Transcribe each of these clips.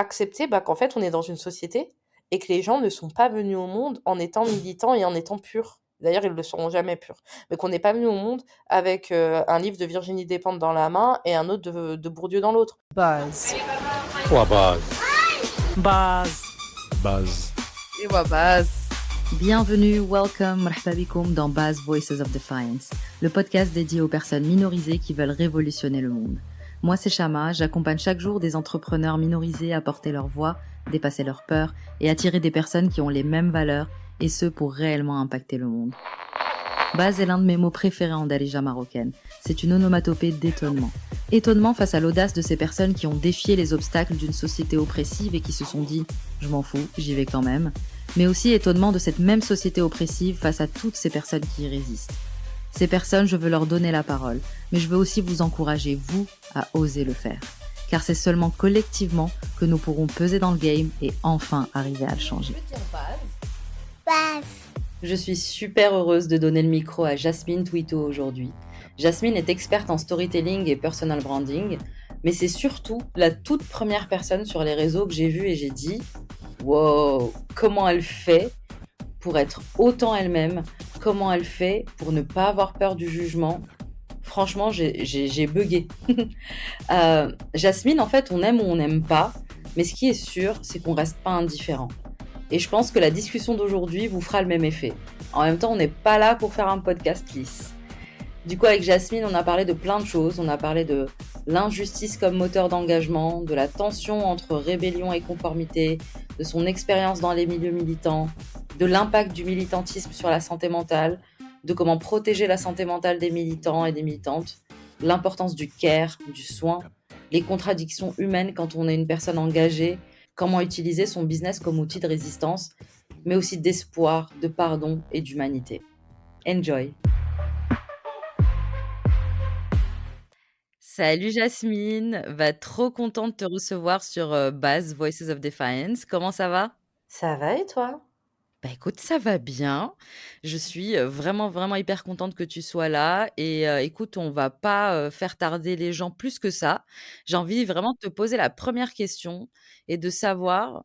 accepter qu'en fait, on est dans une société et que les gens ne sont pas venus au monde en étant militants et en étant purs. D'ailleurs, ils ne le seront jamais purs. Mais qu'on n'est pas venu au monde avec un livre de Virginie Despentes dans la main et un autre de Bourdieu dans l'autre. Buzz. Ou à base. Buzz. Base. Et ouais, base. Bienvenue, welcome, marhaba bikoum dans Buzz Voices of Defiance, le podcast dédié aux personnes minorisées qui veulent révolutionner le monde. Moi, c'est Shama, j'accompagne chaque jour des entrepreneurs minorisés à porter leur voix, dépasser leurs peurs et attirer des personnes qui ont les mêmes valeurs, et ce pour réellement impacter le monde. Buzz est l'un de mes mots préférés en Darija marocaine. C'est une onomatopée d'étonnement. Étonnement face à l'audace de ces personnes qui ont défié les obstacles d'une société oppressive et qui se sont dit « je m'en fous, j'y vais quand même ». Mais aussi étonnement de cette même société oppressive face à toutes ces personnes qui y résistent. Ces personnes, je veux leur donner la parole, mais je veux aussi vous encourager, vous, à oser le faire. Car c'est seulement collectivement que nous pourrons peser dans le game et enfin arriver à le changer. Je suis super heureuse de donner le micro à Jasmine Twito aujourd'hui. Jasmine est experte en storytelling et personal branding, mais c'est surtout la toute première personne sur les réseaux que j'ai vue et j'ai dit « Wow, comment elle fait pour être autant elle-même, comment elle fait pour ne pas avoir peur du jugement ?» Franchement, j'ai bugué. Jasmine, en fait, on aime ou on n'aime pas, mais ce qui est sûr, c'est qu'on reste pas indifférent. Et je pense que la discussion d'aujourd'hui vous fera le même effet. En même temps, on n'est pas là pour faire un podcast lisse. Du coup, avec Jasmine, on a parlé de plein de choses. On a parlé de l'injustice comme moteur d'engagement, de la tension entre rébellion et conformité, de son expérience dans les milieux militants, de l'impact du militantisme sur la santé mentale, de comment protéger la santé mentale des militants et des militantes, l'importance du care, du soin, les contradictions humaines quand on est une personne engagée, comment utiliser son business comme outil de résistance, mais aussi d'espoir, de pardon et d'humanité. Enjoy! Salut Jasmine, trop contente de te recevoir sur Buzz Voices of Defiance. Comment ça va? Ça va et toi? Bah écoute, ça va bien. Je suis vraiment hyper contente que tu sois là. Et écoute, on va pas faire tarder les gens plus que ça. J'ai envie vraiment de te poser la première question et de savoir,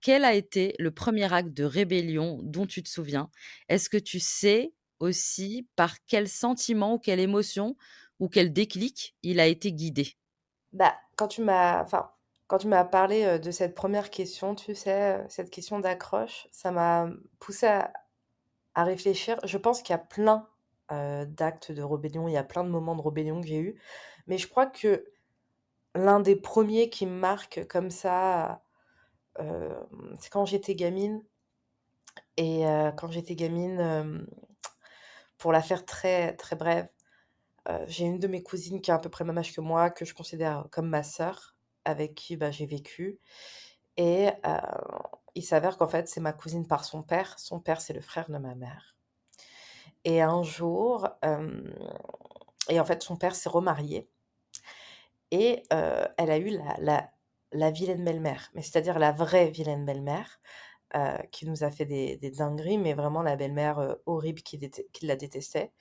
quel a été le premier acte de rébellion dont tu te souviens? Est-ce que tu sais aussi par quel sentiment ou quelle émotion ou quel déclic il a été guidé? Quand tu m'as parlé de cette première question, tu sais, cette question d'accroche, ça m'a poussé à réfléchir. Je pense qu'il y a plein d'actes de rébellion, il y a plein de moments de rébellion que j'ai eu, mais je crois que l'un des premiers qui me marque comme ça, c'est quand j'étais gamine. Et quand j'étais gamine, pour la faire très, très brève, j'ai une de mes cousines qui a à peu près le même âge que moi, que je considère comme ma sœur, avec qui, j'ai vécu. Et il s'avère qu'en fait, c'est ma cousine par son père. Son père, c'est le frère de ma mère. Et un jour, et en fait, son père s'est remarié et elle a eu la vilaine belle-mère, mais c'est-à-dire la vraie vilaine belle-mère, qui nous a fait des dingueries, mais vraiment la belle-mère, horrible qui la détestait.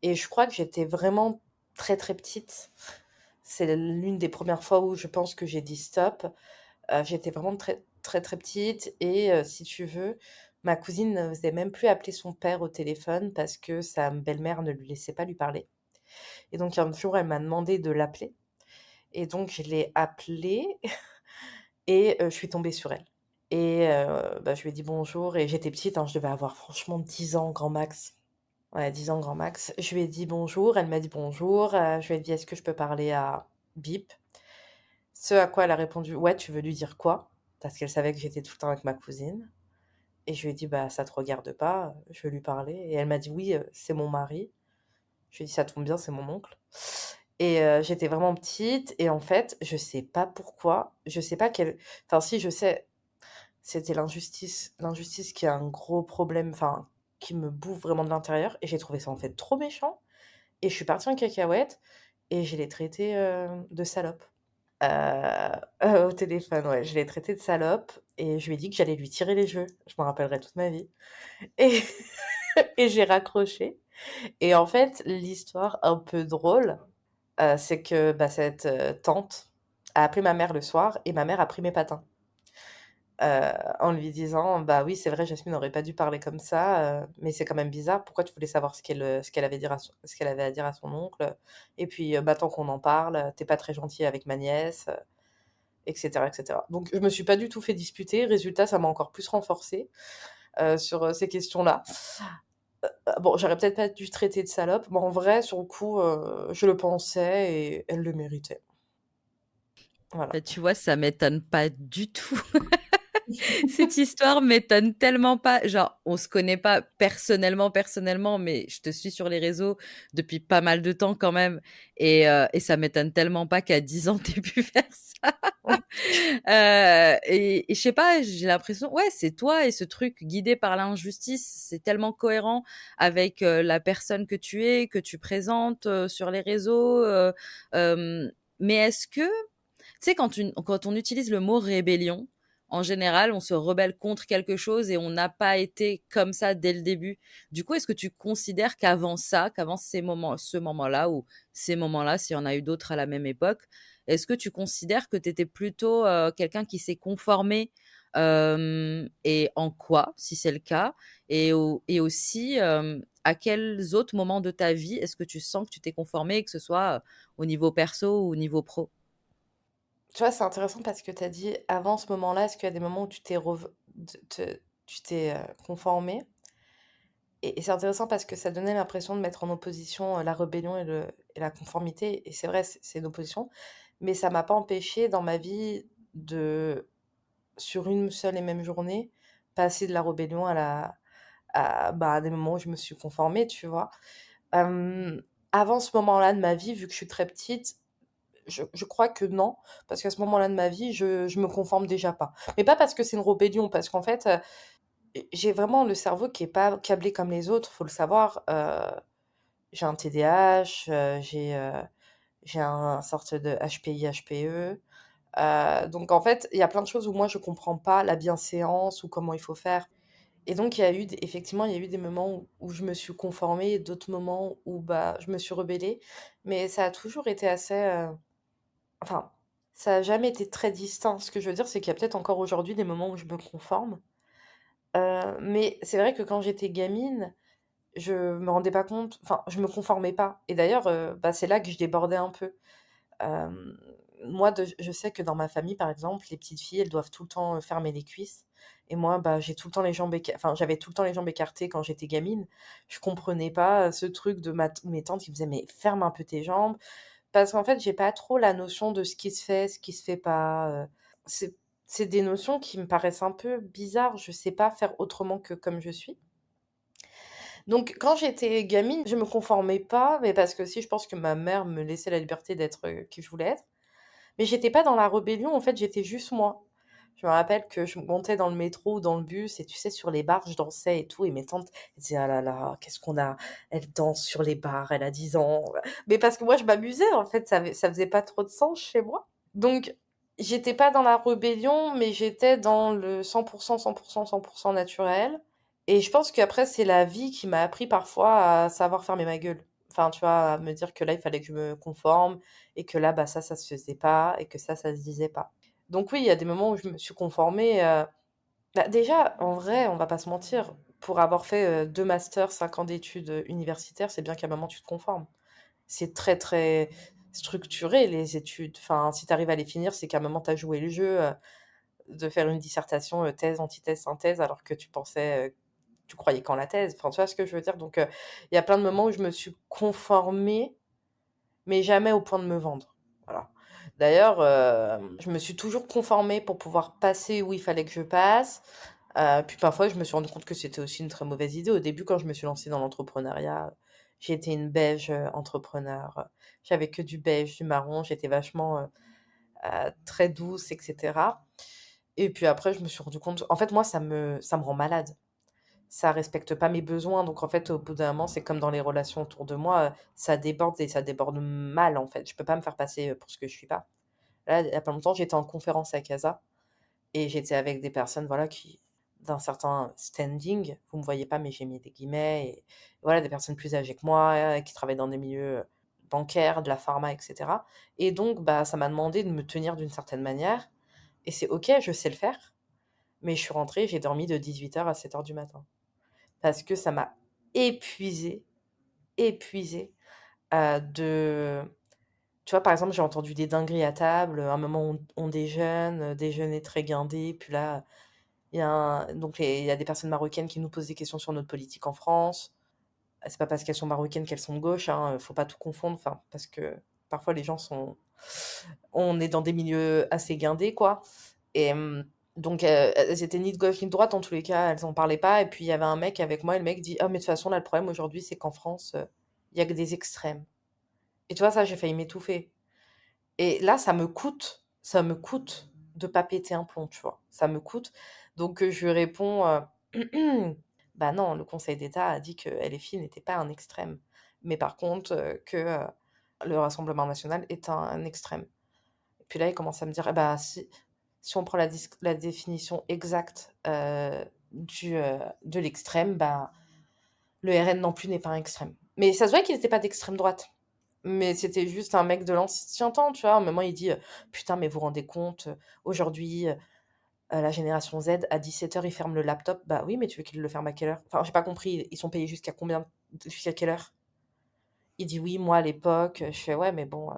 Et je crois que j'étais vraiment très, très petite. C'est l'une des premières fois où je pense que j'ai dit stop. J'étais vraiment très, très, très petite et si tu veux, ma cousine n'osait même plus appeler son père au téléphone parce que sa belle-mère ne lui laissait pas lui parler. Et donc un jour, elle m'a demandé de l'appeler et donc je l'ai appelée et je suis tombée sur elle. Et je lui ai dit bonjour et j'étais petite, hein, je devais avoir franchement 10 ans grand max. Ouais, 10 ans grand max. Je lui ai dit bonjour, elle m'a dit bonjour, je lui ai dit: «Est-ce que je peux parler à Bip?» Ce à quoi elle a répondu: «Ouais, tu veux lui dire quoi?» Parce qu'elle savait que j'étais tout le temps avec ma cousine. Et je lui ai dit: «Bah, ça te regarde pas, je veux lui parler». Et elle m'a dit: «Oui, c'est mon mari». Je lui ai dit: «Ça tombe bien, c'est mon oncle». Et j'étais vraiment petite et en fait, je sais pas pourquoi, je sais pas quel enfin si, je sais, c'était l'injustice qui est un gros problème, enfin, qui me bouffe vraiment de l'intérieur et j'ai trouvé ça, en fait, trop méchant et je suis partie en cacahuète et je l'ai traité, de salope. Au téléphone, ouais, je l'ai traité de salope et je lui ai dit que j'allais lui tirer les cheveux. Je m'en rappellerai toute ma vie et et j'ai raccroché et en fait, l'histoire un peu drôle, c'est que, cette, tante a appelé ma mère le soir et ma mère a pris mes patins. En lui disant: «Bah oui, c'est vrai, Jasmine n'aurait pas dû parler comme ça, mais c'est quand même bizarre. Pourquoi tu voulais savoir ce qu'elle avait à dire à son oncle? Et puis, bah, tant qu'on en parle, tu pas très gentil avec ma nièce», et cetera, et cetera. Donc je me suis pas du tout fait disputer. Résultat, ça m'a encore plus renforcée, sur, ces questions-là. Bon, j'aurais peut-être pas dû traiter de salope, mais en vrai, sur le coup, je le pensais et elle le méritait. Voilà. Bah, tu vois, ça m'étonne pas du tout. Cette histoire m'étonne tellement pas. Genre, on se connaît pas personnellement, mais je te suis sur les réseaux depuis pas mal de temps quand même. Et ça m'étonne tellement pas qu'à 10 ans, tu pu faire ça. Et je sais pas, j'ai l'impression, ouais, c'est toi et ce truc guidé par l'injustice, c'est tellement cohérent avec la personne que tu es, que tu présentes sur les réseaux. Mais est-ce que tu sais, quand on utilise le mot rébellion, en général, on se rebelle contre quelque chose et on n'a pas été comme ça dès le début. Du coup, est-ce que tu considères qu'avant ce moment-là, ou ces moments-là, s'il y en a eu d'autres à la même époque, est-ce que tu considères que tu étais plutôt quelqu'un qui s'est conformé, et en quoi, si c'est le cas, et aussi à quels autres moments de ta vie est-ce que tu sens que tu t'es conformé, que ce soit au niveau perso ou au niveau pro? Tu vois, c'est intéressant parce que tu as dit avant ce moment-là, est-ce qu'il y a des moments où tu t'es conformé? Et c'est intéressant parce que ça donnait l'impression de mettre en opposition la rébellion et la conformité. Et c'est vrai, c'est une opposition. Mais ça m'a pas empêché dans ma vie de, sur une seule et même journée, passer de la rébellion à des moments où je me suis conformée, tu vois. Avant ce moment-là de ma vie, vu que je suis très petite, je crois que non, parce qu'à ce moment-là de ma vie, je me conforme déjà pas. Mais pas parce que c'est une rébellion, parce qu'en fait, j'ai vraiment le cerveau qui est pas câblé comme les autres, faut le savoir. J'ai un TDAH, j'ai un sorte de HPI-HPE. Donc en fait, il y a plein de choses où moi je comprends pas la bienséance ou comment il faut faire. Et donc effectivement, il y a eu des moments où je me suis conformée et d'autres moments où, bah, je me suis rebellée. Mais ça a toujours été assez, enfin, ça a jamais été très distinct. Ce que je veux dire, c'est qu'il y a peut-être encore aujourd'hui des moments où je me conforme. Mais c'est vrai que quand j'étais gamine, je me rendais pas compte, enfin, je me conformais pas. Et d'ailleurs, bah, c'est là que je débordais un peu. Hem, Moi, je sais que dans ma famille, par exemple, les petites filles, elles doivent tout le temps, fermer les cuisses. Et moi, bah, j'ai tout le temps les jambes enfin, j'avais tout le temps les jambes écartées quand j'étais gamine. Je comprenais pas, ce truc de mes tantes qui me disaient: «Mais ferme un peu tes jambes». Parce qu'en fait, j'ai pas trop la notion de ce qui se fait, ce qui se fait pas, c'est c'est des notions qui me paraissent un peu bizarres. Je sais pas faire autrement que comme je suis. Donc quand j'étais gamine, je me conformais pas, mais parce que aussi je pense que ma mère me laissait la liberté d'être, qui je voulais être. Mais j'étais pas dans la rébellion, en fait, j'étais juste moi. Je me rappelle que je montais dans le métro ou dans le bus et tu sais, sur les bars, je dansais et tout et mes tantes, elles disaient: «Ah là là, qu'est-ce qu'on a? Elle danse sur les bars, elle a 10 ans». Mais parce que moi, je m'amusais, en fait, ça faisait pas trop de sens chez moi. Donc j'étais pas dans la rébellion, mais j'étais dans le 100 100 naturel. Et je pense qu'après, c'est la vie qui m'a appris parfois à savoir fermer ma gueule. Enfin, tu vois, à me dire que là, il fallait que je me conforme et que là, bah, ça se faisait pas et que ça se disait pas. Donc oui, il y a des moments où je me suis conformée, bah, déjà, en vrai, on va pas se mentir, pour avoir fait, 2 masters, 5 ans d'études, universitaires, c'est bien qu'à un moment tu te conformes. C'est très, très structuré les études. Enfin, si tu arrives à les finir, c'est qu'à un moment tu as joué le jeu, de faire une dissertation, thèse, antithèse, synthèse, alors que tu croyais qu'en la thèse. Enfin, tu vois ce que je veux dire? Donc, il y a plein de moments où je me suis conformée, mais jamais au point de me vendre. Voilà. D'ailleurs, je me suis toujours conformée pour pouvoir passer où il fallait que je passe. Puis parfois, je me suis rendue compte que c'était aussi une très mauvaise idée. Au début, quand je me suis lancée dans l'entrepreneuriat, j'étais une beige, entrepreneur. J'avais que du beige, du marron. J'étais vachement, très douce et cetera. Et puis après, je me suis rendue compte, en fait, moi, ça me rend malade. Ça respecte pas mes besoins, donc en fait, au bout d'un moment, c'est comme dans les relations autour de moi, ça déborde et ça déborde mal, en fait. Je peux pas me faire passer, pour ce que je suis pas. Là, il y a pas longtemps, j'étais en conférence à Casa et j'étais avec des personnes, voilà, qui d'un certain standing. Vous me voyez pas, mais j'ai mis des guillemets et voilà, des personnes plus âgées que moi, qui travaillent dans des milieux, bancaire, de la pharma, etc. Et donc, bah, ça m'a demandé de me tenir d'une certaine manière. Et c'est OK, je sais le faire. Mais je suis rentrée, j'ai dormi de 18h à 7h du matin. Parce que ça m'a épuisée, épuisée, de tu vois, par exemple, j'ai entendu des dingueries à table, un moment on déjeune, déjeuner très guindé, puis là, il y a des personnes marocaines qui nous posent des questions sur notre politique en France. C'est pas parce qu'elles sont marocaines qu'elles sont de gauche, hein, faut pas tout confondre, enfin, parce que parfois les gens sont on est dans des milieux assez guindés, quoi. Et donc elles étaient ni de gauche ni de droite, en tous les cas, elles en parlaient pas. Et puis il y avait un mec avec moi, et le mec dit: «Ah mais de toute façon, là, le problème aujourd'hui, c'est qu'en France, il y a que des extrêmes». Et tu vois, ça, j'ai failli m'étouffer. Et là, ça me coûte de pas péter un plomb, tu vois? Ça me coûte. Donc je lui réponds, «Bah non, le Conseil d'État a dit que LFI n'était pas un extrême. Mais par contre, que, le Rassemblement national est un extrême». Et puis là, il commence à me dire: «Eh bah, si on prend la définition exacte, de l'extrême, bah, le RN non plus n'est pas un extrême». Mais ça se voit qu'il n'était pas d'extrême droite. Mais c'était juste un mec de l'ancien temps, tu vois? À un moment, il dit, «Putain, mais vous vous rendez compte, aujourd'hui, la génération Z, à 17h, ils ferment le laptop». Bah oui, mais tu veux qu'ils le ferment à quelle heure? Enfin, j'ai pas compris, ils sont payés jusqu'à combien? Jusqu'à quelle heure? Il dit: «Oui, moi, à l'époque», je fais: «Ouais, mais bon,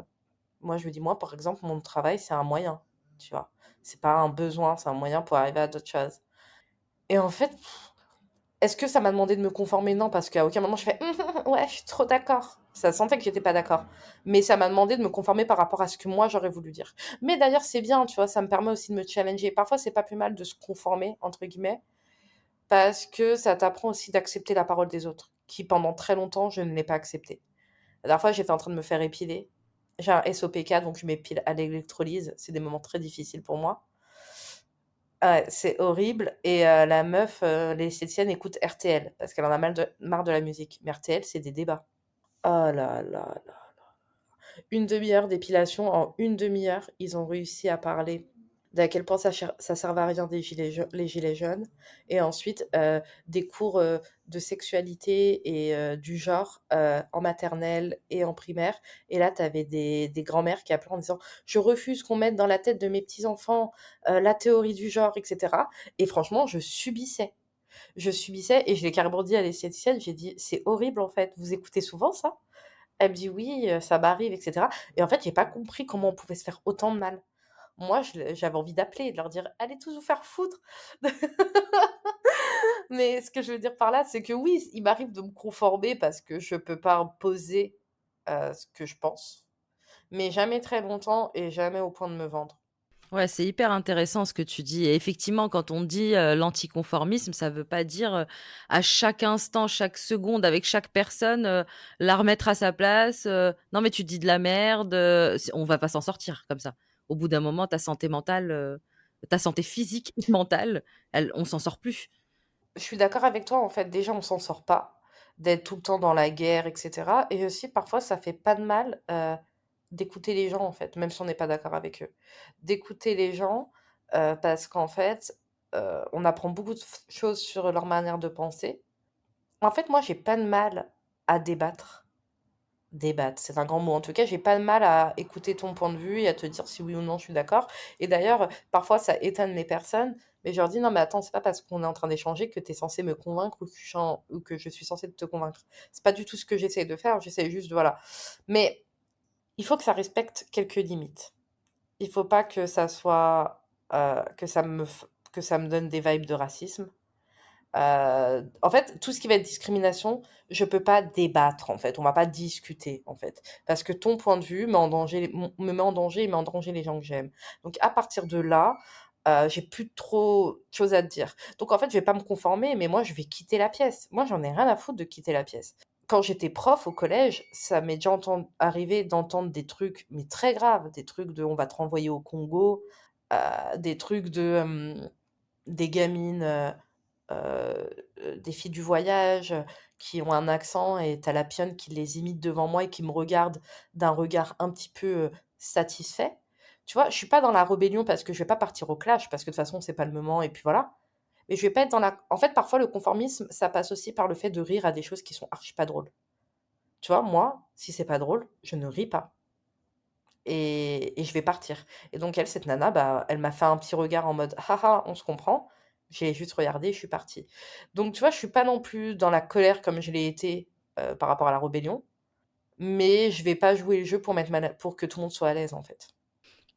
moi, je lui dis: «Moi, par exemple, mon travail, c'est un moyen», tu vois? C'est pas un besoin, c'est un moyen pour arriver à d'autres choses. Et en fait, est-ce que ça m'a demandé de me conformer? Non, parce qu'à aucun moment je fais: Ouais, je suis trop d'accord». Ça sentait que j'étais pas d'accord. Mais ça m'a demandé de me conformer par rapport à ce que moi j'aurais voulu dire. Mais d'ailleurs, c'est bien, tu vois, ça me permet aussi de me challenger. Parfois, c'est pas plus mal de se «conformer» entre guillemets, parce que ça t'apprend aussi d'accepter la parole des autres, qui pendant très longtemps, je ne l'ai pas acceptée. La dernière fois, j'étais en train de me faire épiler. J'ai un SOPK, donc je m'épile à l'électrolyse. C'est des moments très difficiles pour moi. Ouais, c'est horrible. Et la meuf, l'esthéticienne écoute RTL parce qu'elle en a marre de la musique. Mais RTL, c'est des débats. Oh là là là. Une demi-heure d'épilation. En une demi-heure, ils ont réussi à parler d'à quel point ça servait à rien les gilets jaunes. Et ensuite, des cours de sexualité et du genre en maternelle et en primaire. Et là, tu avais des grands-mères qui appelaient en disant: «Je refuse qu'on mette dans la tête de mes petits-enfants la théorie du genre, etc.» Et franchement, je subissais. Je subissais et je l'ai carrément dit à l'esthéticienne. J'ai dit: «C'est horrible en fait. Vous écoutez souvent ça?» Elle me dit: «Oui, ça m'arrive, etc.» Et en fait, j'ai pas compris comment on pouvait se faire autant de mal. Moi, j'avais envie d'appeler et de leur dire: «Allez tous vous faire foutre!» Mais ce que je veux dire par là, c'est que oui, il m'arrive de me conformer parce que je peux pas imposer, ce que je pense, mais jamais très longtemps et jamais au point de me vendre. Ouais, c'est hyper intéressant ce que tu dis et effectivement, quand on dit, l'anticonformisme, ça veut pas dire, à chaque instant, chaque seconde, avec chaque personne, la remettre à sa place, «Non mais tu dis de la merde», c'est on va pas s'en sortir comme ça. Au bout d'un moment, ta santé mentale, ta santé physique et mentale, on s'en sort plus. Je suis d'accord avec toi, en fait, déjà, on s'en sort pas, d'être tout le temps dans la guerre, et cetera. Et aussi, parfois, ça fait pas de mal, d'écouter les gens, en fait, même si on n'est pas d'accord avec eux. D'écouter les gens, parce qu'en fait, on apprend beaucoup de choses sur leur manière de penser. En fait, moi, j'ai pas de mal à débattre. Débattre, c'est un grand mot. En tout cas, j'ai pas de mal à écouter ton point de vue et à te dire si oui ou non je suis d'accord. Et d'ailleurs, parfois, ça étonne les personnes, mais je leur dis: «Non, mais attends, c'est pas parce qu'on est en train d'échanger que tu es censé me convaincre ou que je suis censée te convaincre. C'est pas du tout ce que j'essaie de faire, j'essaie juste de voilà». Mais il faut que ça respecte quelques limites. Il faut pas que ça soit, que ça me donne des vibes de racisme. En fait, tout ce qui va être discrimination, je peux pas débattre, en fait. On va pas discuter, en fait. Parce que ton point de vue me met en danger et met en danger les gens que j'aime. Donc à partir de là, j'ai plus trop de choses à te dire. Donc en fait, je vais pas me conformer, mais moi, je vais quitter la pièce. Moi, j'en ai rien à foutre de quitter la pièce. Quand j'étais prof au collège, ça m'est déjà arrivé d'entendre des trucs, mais très graves, des trucs de: «On va te renvoyer au Congo», des trucs de, des gamines, des filles du voyage, qui ont un accent et tu la pionne qui les imite devant moi et qui me regarde d'un regard un petit peu, satisfait. Tu vois? Je suis pas dans la rébellion parce que je vais pas partir au clash parce que de toute façon, c'est pas le moment et puis voilà. Mais je vais pas être dans la en fait, parfois, le conformisme, ça passe aussi par le fait de rire à des choses qui sont archi pas drôles. Tu vois, moi, si c'est pas drôle, je ne ris pas et je vais partir et donc elle, cette nana, bah, elle m'a fait un petit regard en mode: «Ha ha, on se comprend». J'ai juste regardé et je suis partie. Donc tu vois, je suis pas non plus dans la colère comme je l'ai été, par rapport à la rébellion, mais je vais pas jouer le jeu pour mettre mal à pour que tout le monde soit à l'aise, en fait.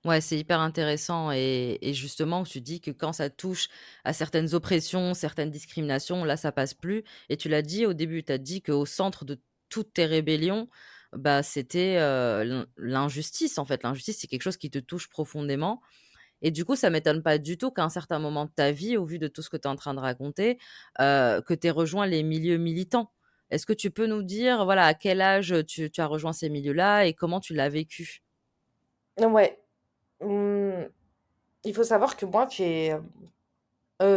Ouais, c'est hyper intéressant et justement, tu dis que quand ça touche à certaines oppressions, certaines discriminations, là, ça passe plus et tu l'as dit au début, tu as dit qu'au centre de toutes tes rébellions, bah, c'était, l'injustice, en fait. L'injustice, c'est quelque chose qui te touche profondément et du coup, ça m'étonne pas du tout qu'à un certain moment de ta vie, au vu de tout ce que tu es en train de raconter, que tu aies rejoint les milieux militants. Est-ce que tu peux nous dire, voilà, à quel âge, tu as rejoint ces milieux-là et comment tu l'as vécu? Ouais, mmh, il faut savoir que moi, j'ai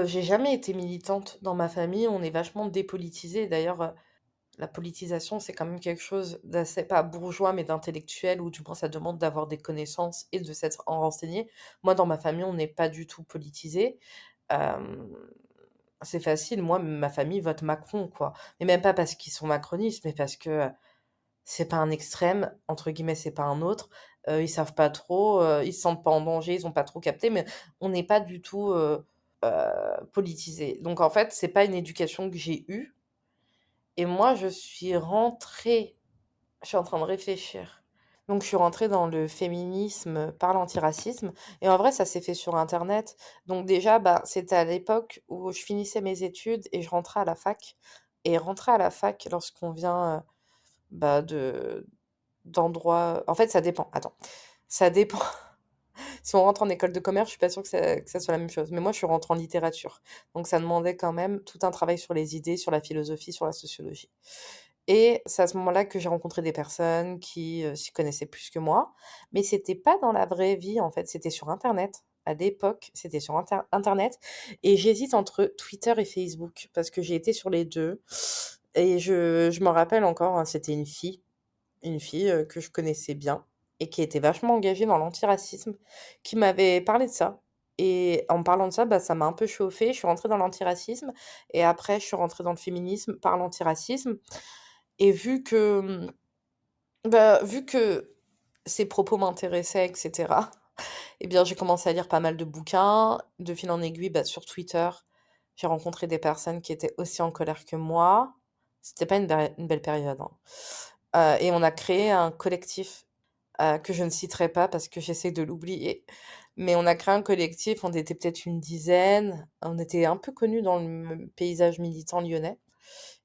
jamais été militante dans ma famille, on est vachement dépolitisés. D'ailleurs, la politisation, c'est quand même quelque chose d'assez pas bourgeois, mais d'intellectuel ou du moins ça demande d'avoir des connaissances et de s'être en renseigné. Moi, dans ma famille, on n'est pas du tout politisé. Hem, c'est facile, moi, ma famille vote Macron, quoi. Mais même pas parce qu'ils sont macronistes, mais parce que, c'est pas un «extrême», entre guillemets, c'est pas un autre. Ils savent pas trop, ils se sentent pas en danger, ils ont pas trop capté, mais on n'est pas du tout, politisés. Donc en fait, c'est pas une éducation que j'ai eue et moi, je suis en train de réfléchir. Donc je suis rentrée dans le féminisme par l'antiracisme et en vrai, ça s'est fait sur internet. Donc déjà, bah, c'était à l'époque où je finissais mes études et je rentrais à la fac et rentrer à la fac lorsqu'on vient, bah, de d'endroits en fait, ça dépend. Attends, ça dépend. Si on rentre en école de commerce, je suis pas sûre que ça soit la même chose. Mais moi, je suis rentrée en littérature. Donc ça demandait quand même tout un travail sur les idées, sur la philosophie, sur la sociologie. Et c'est à ce moment-là que j'ai rencontré des personnes qui, s'y connaissaient plus que moi. Mais c'était pas dans la vraie vie, en fait, c'était sur internet. À l'époque, c'était sur internet et j'hésite entre Twitter et Facebook parce que j'ai été sur les 2 et je m'en rappelle encore, hein, c'était une fille, que je connaissais bien et qui était vachement engagée dans l'antiracisme, qui m'avait parlé de ça et en me parlant de ça, bah, ça m'a un peu chauffée. Je suis rentrée dans l'antiracisme et après je suis rentrée dans le féminisme par l'antiracisme et vu que ses propos m'intéressaient et cetera, et bien, j'ai commencé à lire pas mal de bouquins. De fil en aiguille, bah, sur Twitter, j'ai rencontré des personnes qui étaient aussi en colère que moi. C'était pas une belle période, hein. Et on a créé un collectif, que je ne citerai pas parce que j'essaie de l'oublier. Mais on a créé un collectif, on était peut-être une dizaine, on était un peu connus dans le paysage militant lyonnais.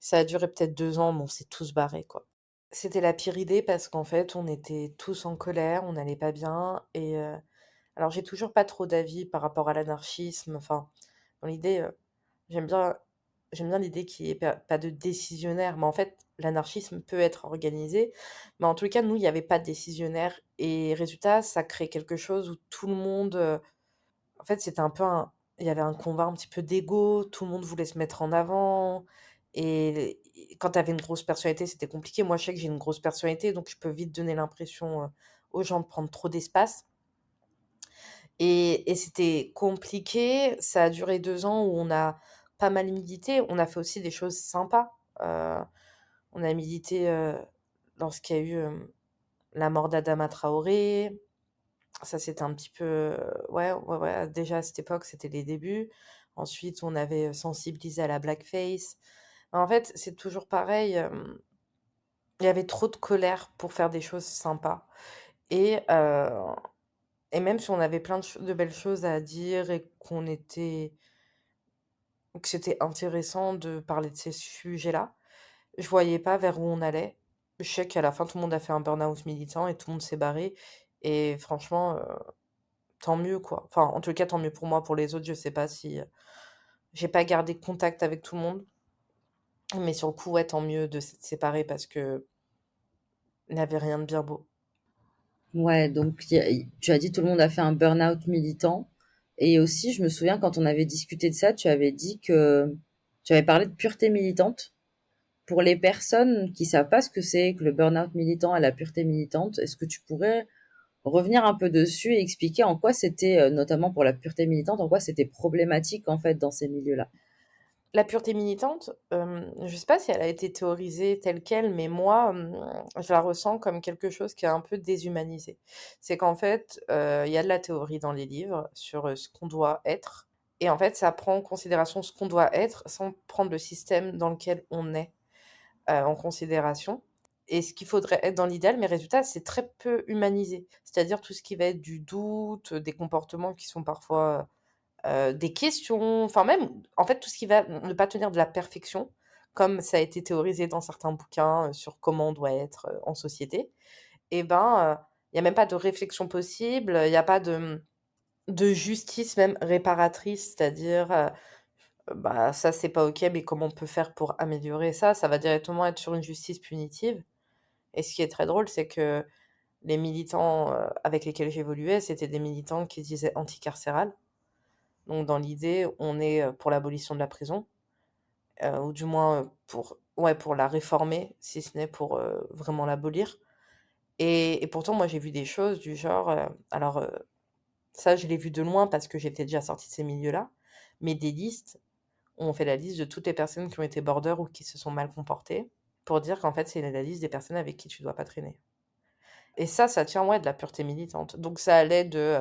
Ça a duré peut-être 2 ans, mais on s'est tous barrés, quoi. C'était la pire idée parce qu'en fait, on était tous en colère, on n'allait pas bien et alors j'ai toujours pas trop d'avis par rapport à l'anarchisme, enfin, dans l'idée, j'aime bien j'aime bien l'idée qu'il y ait pas de décisionnaire, mais en fait, l'anarchisme peut être organisé, mais en tout cas, nous, il y avait pas de décisionnaire et résultat, ça crée quelque chose où tout le monde, en fait, c'était un peu un il y avait un combat un petit peu d'ego, tout le monde voulait se mettre en avant et quand tu avais une grosse personnalité, c'était compliqué. Moi, je sais que j'ai une grosse personnalité, donc je peux vite donner l'impression, aux gens de prendre trop d'espace et c'était compliqué. Ça a duré 2 ans où on a pas mal milité. On a fait aussi des choses sympas. On a milité, lorsqu'il y a eu, la mort d'Adama Traoré. Ça, c'était un petit peu, ouais, ouais, ouais, déjà à cette époque, c'était les débuts. Ensuite, on avait, sensibilisé à la blackface. En fait, c'est toujours pareil, il y avait trop de colère pour faire des choses sympas et heu et même si on avait plein de belles choses à dire et que c'était intéressant de parler de ces sujets-là, je voyais pas vers où on allait. Je sais qu'à la fin, tout le monde a fait un burn-out militant et tout le monde s'est barré et franchement, tant mieux, quoi. Enfin, en tout cas, tant mieux pour moi. Pour les autres, je sais pas si, j'ai pas gardé contact avec tout le monde, mais sur le coup, ouais, tant mieux de s'être séparés parce qu'il n'avait rien de bien beau. Ouais, donc tu as dit tout le monde a fait un burn-out militant. Et aussi, je me souviens quand on avait discuté de ça, tu avais dit que tu avais parlé de pureté militante. Pour les personnes qui savent pas ce que c'est que le burn-out militant et la pureté militante, est-ce que tu pourrais revenir un peu dessus et expliquer en quoi c'était, notamment pour la pureté militante, en quoi c'était problématique en fait dans ces milieux-là? La pureté militante, je sais pas si elle a été théorisée telle quelle, mais moi, je la ressens comme quelque chose qui est un peu déshumanisé. C'est qu'en fait, il y a de la théorie dans les livres sur, ce qu'on doit être et en fait, ça prend en considération ce qu'on doit être sans prendre le système dans lequel on est, en considération et ce qu'il faudrait être dans l'idéal, mais résultat, c'est très peu humanisé. C'est-à-dire tout ce qui va être du doute, des comportements qui sont parfois, des questions, enfin même, en fait, tout ce qui va ne pas tenir de la perfection, comme ça a été théorisé dans certains bouquins, sur comment on doit être, en société et ben, il y a même pas de réflexion possible, il y a pas de justice même réparatrice, c'est-à-dire, bah, ça c'est pas OK, mais comment on peut faire pour améliorer ça? Ça va directement être sur une justice punitive et ce qui est très drôle, c'est que les militants, avec lesquels j'évoluais, c'était des militants qui se disaient anticarcérales. Donc dans l'idée, on est, pour l'abolition de la prison, ou du moins, pour ouais, pour la réformer, si ce n'est pour, vraiment l'abolir et pourtant moi j'ai vu des choses du genre, alors, ça je l'ai vu de loin parce que j'étais déjà sortie de ces milieux-là, mais des listes où on fait la liste de toutes les personnes qui ont été border ou qui se sont mal comportées, pour dire qu'en fait c'est la liste des personnes avec qui tu dois pas traîner et ça tient, ouais, de la pureté militante. Donc ça allait de,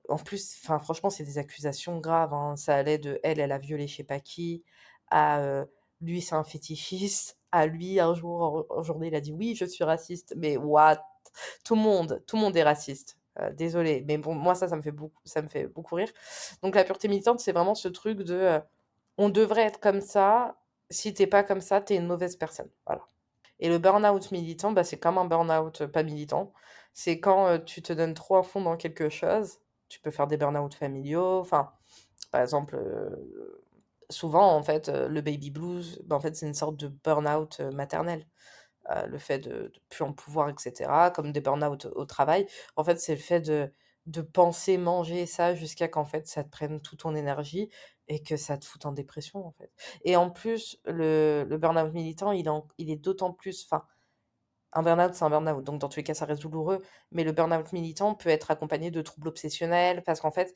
en plus, enfin, franchement, c'est des accusations graves, hein. Ça allait de elle a violé je sais pas qui, à, lui, c'est un fétichiste, à lui, un jour, en journée, il a dit: «Oui, je suis raciste». Mais what? Tout le monde est raciste. Désolée, mais bon, moi, ça me fait beaucoup rire. Donc la pureté militante, c'est vraiment ce truc de, on devrait être comme ça, si tu pas comme ça, tu es une mauvaise personne. Voilà. Et le burn-out militant, bah, c'est comme un burn-out, pas militant. C'est quand, tu te donnes trop à fond dans quelque chose. Tu peux faire des burn-out familiaux, enfin, par exemple, souvent, en fait, le baby blues, bah, en fait, c'est une sorte de burn-out, maternel. Le fait de plus en pouvoir et cetera, comme des burn-out au travail. En fait, c'est le fait de penser manger ça jusqu'à qu'en fait, ça te prenne toute ton énergie et que ça te foute en dépression, en fait. Et en plus, le burn-out militant, il est d'autant plus enfin, un burn-out, c'est un burn-out, donc dans tous les cas, ça reste douloureux, mais le burn-out militant peut être accompagné de troubles obsessionnels parce qu'en fait,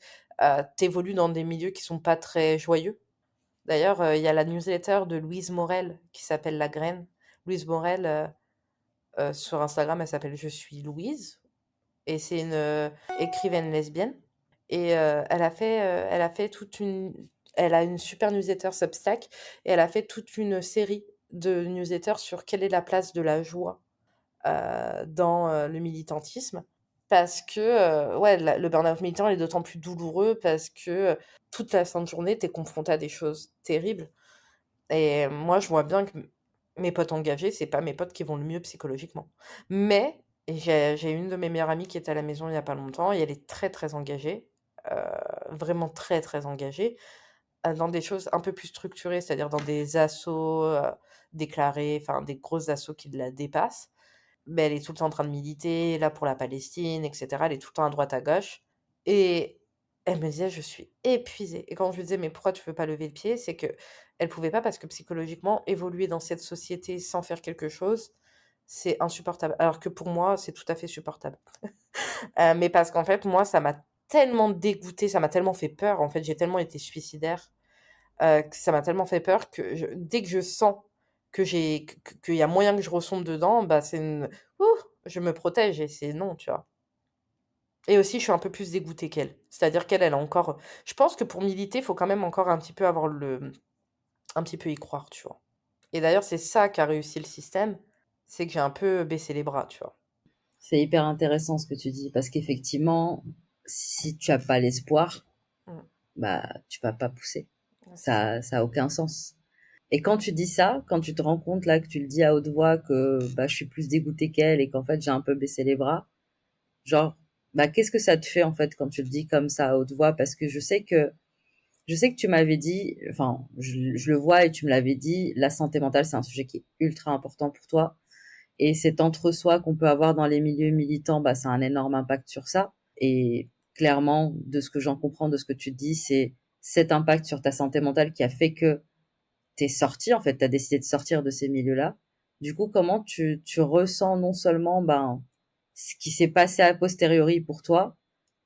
tu dans des milieux qui sont pas très joyeux. D'ailleurs, il y a la newsletter de Louise Morel qui s'appelle La Graine. Louise Morel, sur Instagram, elle s'appelle Je suis Louise et c'est une, écrivaine lesbienne et elle a fait toute une elle a une super newsletter Substack et elle a fait toute une série de newsletters sur quelle est la place de la joie dans, le militantisme. Parce que, ouais, la le burn-out militant est d'autant plus douloureux parce que, toute la sainte journée, tu es confronté à des choses terribles et moi, je vois bien que mes potes engagés, c'est pas mes potes qui vont le mieux psychologiquement. Mais j'ai une de mes meilleures amies qui était à la maison il y a pas longtemps et elle est très, très engagée, heu, vraiment très, très engagée, dans des choses un peu plus structurées, c'est-à-dire dans des assos, déclarés, enfin des grosses assos qui la dépassent. Mais elle est tout le temps en train de militer, là, pour la Palestine et cetera. Elle est tout le temps à droite, à gauche et elle me disait: «Je suis épuisée» et quand je lui disais: «Mais pourquoi tu veux pas lever le pied?» c'est qu'elle pouvait pas parce que psychologiquement, évoluer dans cette société sans faire quelque chose, c'est insupportable. Alors que pour moi, c'est tout à fait supportable. Mais parce qu'en fait, moi, ça m'a tellement dégoûtée, ça m'a tellement fait peur, en fait, j'ai tellement été suicidaire, que ça m'a tellement fait peur que dès que je sens que qu'il y a moyen que je resombre dedans, bah, c'est une ouh, je me protège et c'est non, tu vois? Et aussi, je suis un peu plus dégoûtée qu'elle. C'est-à-dire qu'elle, elle a encore je pense que pour militer, il faut quand même encore un petit peu avoir un petit peu y croire, tu vois? Et d'ailleurs, c'est ça qu'a réussi le système, c'est que j'ai un peu baissé les bras, tu vois? C'est hyper intéressant ce que tu dis parce qu'effectivement, si tu as pas l'espoir, Mmh. bah, tu vas pas pousser. Ouais, c'est ça. Ça a aucun sens. Et quand tu dis ça, quand tu te rends compte là que tu le dis à haute voix que bah, je suis plus dégoûtée qu'elle et qu'en fait j'ai un peu baissé les bras, genre bah qu'est-ce que ça te fait en fait quand tu le dis comme ça à haute voix? Parce que je sais que tu m'avais dit, enfin je le vois et tu me l'avais dit, la santé mentale c'est un sujet qui est ultra important pour toi et cet entre-soi qu'on peut avoir dans les milieux militants, bah ça a un énorme impact sur ça. Et clairement, de ce que j'en comprends, de ce que tu dis, c'est cet impact sur ta santé mentale qui a fait que t'es sorti, en fait, t'as décidé de sortir de ces milieux-là. Du coup, comment tu ressens non seulement ben ce qui s'est passé a posteriori pour toi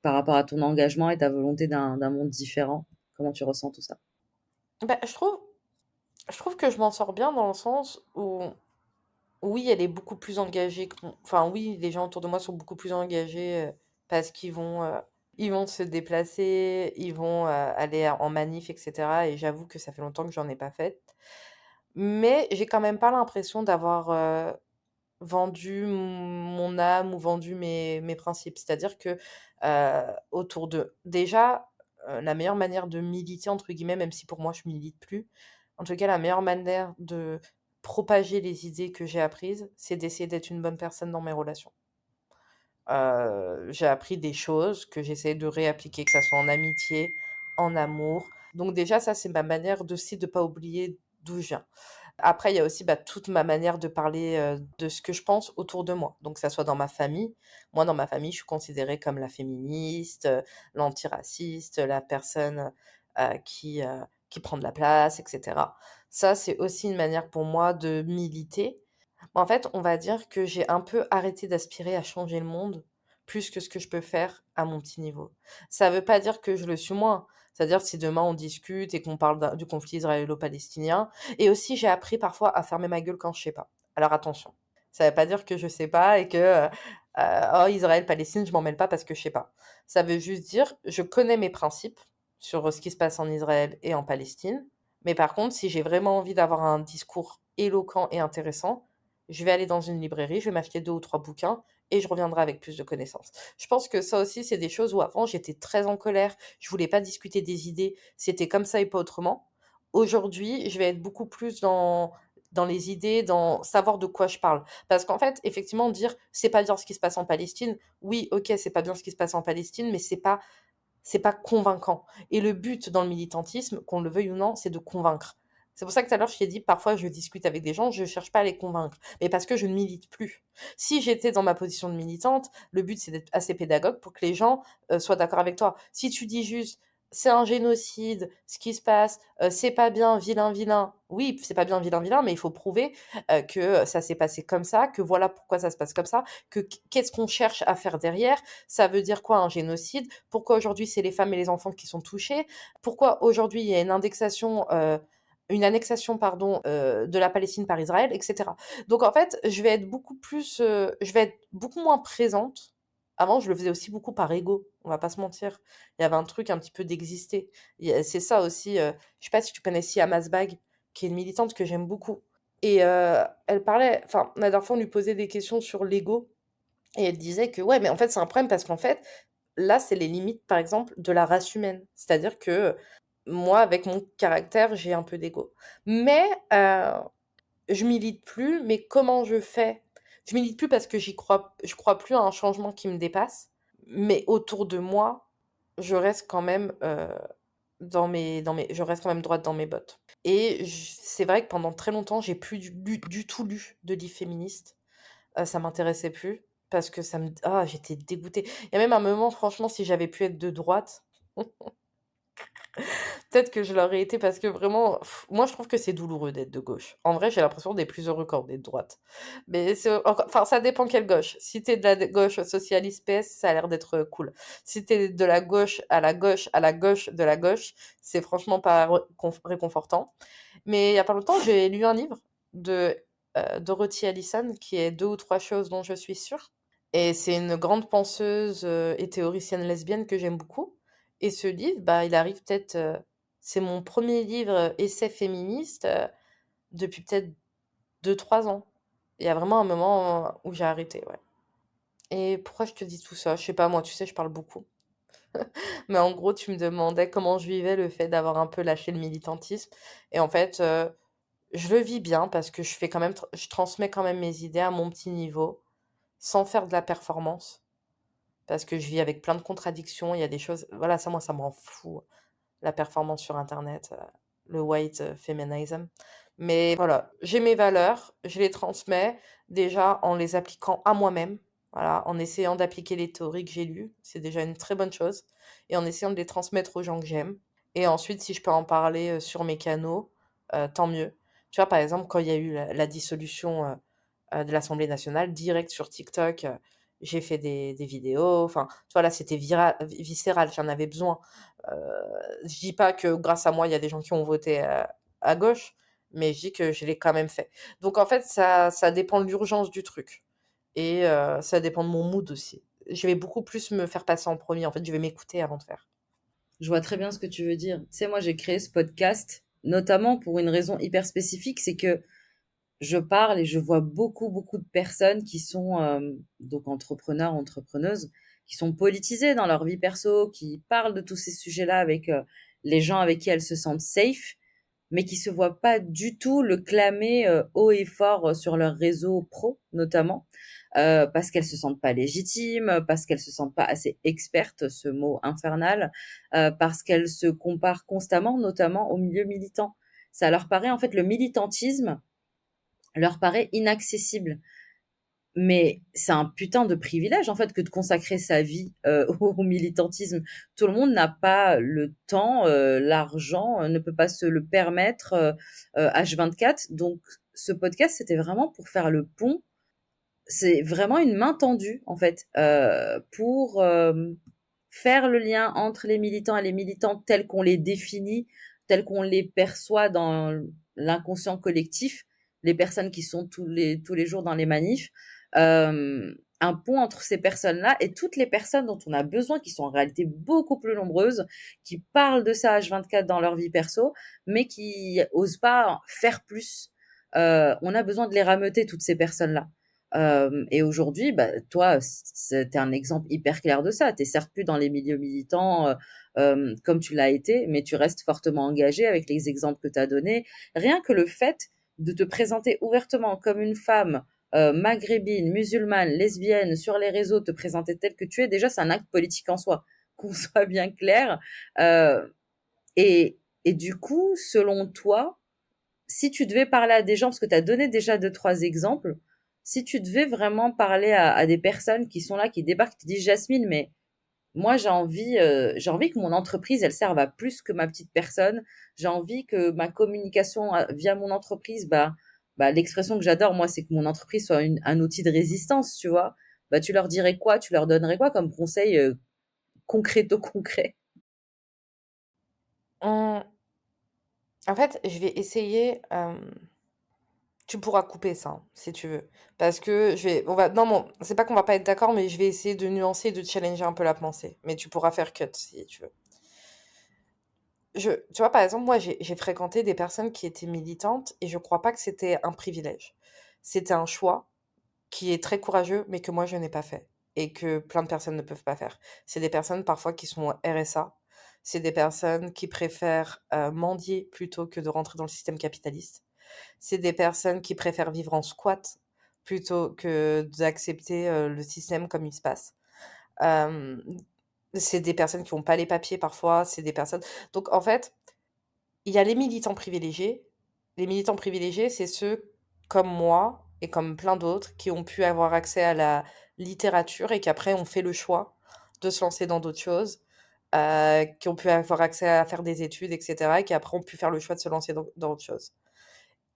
par rapport à ton engagement et ta volonté d'un monde différent. Comment tu ressens tout ça? Bah, je trouve Je trouve que je m'en sors bien dans le sens où, oui, elle est beaucoup plus engagée que enfin, oui, les gens autour de moi sont beaucoup plus engagés parce ils vont se déplacer, ils vont aller en manif, etc. Et j'avoue que ça fait longtemps que j'en ai pas fait. Mais j'ai quand même pas l'impression d'avoir vendu mon âme ou vendu mes principes. C'est-à-dire que autour de... Déjà, la meilleure manière de militer, entre guillemets, même si pour moi je milite plus, en tout cas, la meilleure manière de propager les idées que j'ai apprises, c'est d'essayer d'être une bonne personne dans mes relations. J'ai appris des choses que j'essaie de réappliquer, que ça soit en amitié, en amour. Donc déjà, ça, c'est ma manière aussi de pas oublier d'où je viens. Après, il y a aussi, bah, toute ma manière de parler, de ce que je pense autour de moi. Donc, que ça soit dans ma famille. Moi, dans ma famille, je suis considérée comme la féministe, l'antiraciste, la personne, qui prend de la place, et cetera. Ça, c'est aussi une manière pour moi de militer. En fait, on va dire que j'ai un peu arrêté d'aspirer à changer le monde, plus que ce que je peux faire à mon petit niveau. Ça veut pas dire que je le suis moins. C'est-à-dire si demain on discute et qu'on parle du conflit israélo-palestinien. Et aussi, j'ai appris parfois à fermer ma gueule quand je sais pas. Alors attention. Ça veut pas dire que je sais pas et que oh, Israël-Palestine, je m'en mêle pas parce que je sais pas. Ça veut juste dire je connais mes principes sur ce qui se passe en Israël et en Palestine. Mais par contre, si j'ai vraiment envie d'avoir un discours éloquent et intéressant, je vais aller dans une librairie, je vais m'acheter 2 ou 3 bouquins et je reviendrai avec plus de connaissances. Je pense que ça aussi, c'est des choses où avant, j'étais très en colère, je voulais pas discuter des idées, c'était comme ça et pas autrement. Aujourd'hui, je vais être beaucoup plus dans les idées, dans savoir de quoi je parle. Parce qu'en fait, effectivement, dire c'est pas bien ce qui se passe en Palestine, oui, ok, c'est pas bien ce qui se passe en Palestine, mais c'est pas convaincant. Et le but dans le militantisme, qu'on le veuille ou non, c'est de convaincre. C'est pour ça que tout à l'heure, je t'ai dit, parfois, je discute avec des gens, je cherche pas à les convaincre, mais parce que je ne milite plus. Si j'étais dans ma position de militante, le but, c'est d'être assez pédagogue pour que les gens soient d'accord avec toi. Si tu dis juste, c'est un génocide, ce qui se passe, c'est pas bien, vilain, vilain. Oui, c'est pas bien, vilain, vilain, mais il faut prouver que ça s'est passé comme ça, que voilà pourquoi ça se passe comme ça, que qu'est-ce qu'on cherche à faire derrière, ça veut dire quoi un génocide, pourquoi aujourd'hui c'est les femmes et les enfants qui sont touchés, pourquoi aujourd'hui il y a une annexation pardon, de la Palestine par Israël, etc. Donc en fait, je vais être beaucoup moins présente. Avant, je le faisais aussi beaucoup par ego, on va pas se mentir. Il y avait un truc un petit peu d'exister. C'est ça aussi, je sais pas si tu connais Sia Masbag, qui est une militante que j'aime beaucoup. Et elle parlait, enfin, la dernière fois, on lui posait des questions sur l'ego, et elle disait que ouais, mais en fait, c'est un problème parce qu'en fait, là, c'est les limites, par exemple, de la race humaine. C'est-à-dire que moi, avec mon caractère, j'ai un peu d'ego. Mais je milite plus, mais comment je fais? Je milite plus parce que je crois plus à un changement qui me dépasse, mais autour de moi, je reste quand même je reste quand même droite dans mes bottes. Et c'est vrai que pendant très longtemps, j'ai plus du tout lu de livres féministes. Ça m'intéressait plus parce que j'étais dégoûtée. Il y a même un moment, franchement, si j'avais pu être de droite, peut-être que je l'aurais été parce que vraiment, moi je trouve que c'est douloureux d'être de gauche. En vrai, j'ai l'impression d'être plus heureux quand on est de droite. Mais enfin, ça dépend quelle gauche. Si t'es de la gauche socialiste PS, ça a l'air d'être cool. Si t'es de la gauche à la gauche à la gauche de la gauche, c'est franchement pas réconfortant. Mais il y a pas longtemps, j'ai lu un livre de Dorothy Allison qui est Deux ou trois choses dont je suis sûre. Et c'est une grande penseuse et théoricienne lesbienne que j'aime beaucoup. Et ce livre, bah, il arrive peut-être, c'est mon premier livre essai féministe depuis peut-être 2 3 ans. Il y a vraiment un moment où j'ai arrêté, ouais. Et pourquoi je te dis tout ça? Je sais pas, moi, tu sais, je parle beaucoup. Mais en gros, tu me demandais comment je vivais le fait d'avoir un peu lâché le militantisme. Et en fait, je le vis bien parce que je transmets quand même mes idées à mon petit niveau, sans faire de la performance. Parce que je vis avec plein de contradictions. Il y a des choses, voilà, ça, moi, ça me rend fou, la performance sur Internet, le white feminism. Mais voilà, j'ai mes valeurs, je les transmets déjà en les appliquant à moi-même, voilà, en essayant d'appliquer les théories que j'ai lues, c'est déjà une très bonne chose, et en essayant de les transmettre aux gens que j'aime. Et ensuite, si je peux en parler sur mes canaux, tant mieux. Tu vois, par exemple, quand il y a eu la dissolution de l'Assemblée nationale, direct sur TikTok, j'ai fait des vidéos. Enfin, tu vois, là, c'était viscéral, j'en avais besoin. Je dis pas que grâce à moi, il y a des gens qui ont voté à gauche, mais je dis que je l'ai quand même fait. Donc en fait, ça dépend de l'urgence du truc et ça dépend de mon mood aussi. Je vais beaucoup plus me faire passer en premier. En fait, je vais m'écouter avant de faire. Je vois très bien ce que tu veux dire. Tu sais, moi, j'ai créé ce podcast notamment pour une raison hyper spécifique, c'est que je parle et je vois beaucoup, beaucoup de personnes qui sont donc entrepreneurs, entrepreneuses, qui sont politisées dans leur vie perso, qui parlent de tous ces sujets-là avec les gens avec qui elles se sentent safe, mais qui se voient pas du tout le clamer haut et fort sur leur réseau pro, notamment, parce qu'elles se sentent pas légitimes, parce qu'elles se sentent pas assez expertes, ce mot infernal, parce qu'elles se comparent constamment, notamment au milieu militant. Ça leur paraît, en fait, le militantisme leur paraît inaccessible. Mais c'est un putain de privilège, en fait, que de consacrer sa vie au militantisme. Tout le monde n'a pas le temps, l'argent, ne peut pas se le permettre H24. Donc, ce podcast, c'était vraiment pour faire le pont. C'est vraiment une main tendue, en fait, pour faire le lien entre les militants et les militantes tels qu'on les définit, tels qu'on les perçoit dans l'inconscient collectif, les personnes qui sont tous les jours dans les manifs, un pont entre ces personnes-là et toutes les personnes dont on a besoin, qui sont en réalité beaucoup plus nombreuses, qui parlent de ça H24 dans leur vie perso, mais qui osent pas faire plus. On a besoin de les rameuter, toutes ces personnes-là. Et aujourd'hui, bah, toi, t'es un exemple hyper clair de ça. T'es certes plus dans les milieux militants comme tu l'as été, mais tu restes fortement engagé avec les exemples que tu as donnés. Rien que le fait de te présenter ouvertement comme une femme maghrébine, musulmane, lesbienne sur les réseaux, te présenter telle que tu es, déjà, c'est un acte politique en soi, qu'on soit bien clair. Euh, et du coup, selon toi, si tu devais parler à des gens, parce que tu as donné déjà deux, trois exemples, si tu devais vraiment parler à des personnes qui sont là, qui débarquent, qui te disent Jasmine, mais moi j'ai envie que mon entreprise elle serve à plus que ma petite personne. J'ai envie que ma communication via mon entreprise, l'expression que j'adore moi, c'est que mon entreprise soit un outil de résistance, tu vois. Bah tu leur dirais quoi, tu leur donnerais quoi comme conseil concreto concret? Hum, En fait, je vais essayer. Tu pourras couper ça, hein, si tu veux. Parce que non, bon, c'est pas qu'on va pas être d'accord, mais je vais essayer de nuancer et de challenger un peu la pensée. Mais tu pourras faire cut si tu veux. Tu vois, par exemple, moi, j'ai fréquenté des personnes qui étaient militantes et je crois pas que c'était un privilège. C'était un choix qui est très courageux, mais que moi, je n'ai pas fait et que plein de personnes ne peuvent pas faire. C'est des personnes parfois qui sont RSA. C'est des personnes qui préfèrent mendier plutôt que de rentrer dans le système capitaliste. C'est des personnes qui préfèrent vivre en squat plutôt que d'accepter le système comme il se passe. Euh, c'est des personnes qui n'ont pas les papiers parfois. C'est des personnes. Donc en fait, il y a les militants privilégiés. Les militants privilégiés, c'est ceux comme moi et comme plein d'autres qui ont pu avoir accès à la littérature et qui après ont fait le choix de se lancer dans d'autres choses, qui ont pu avoir accès à faire des études, etc., et qui après ont pu faire le choix de se lancer dans autre chose.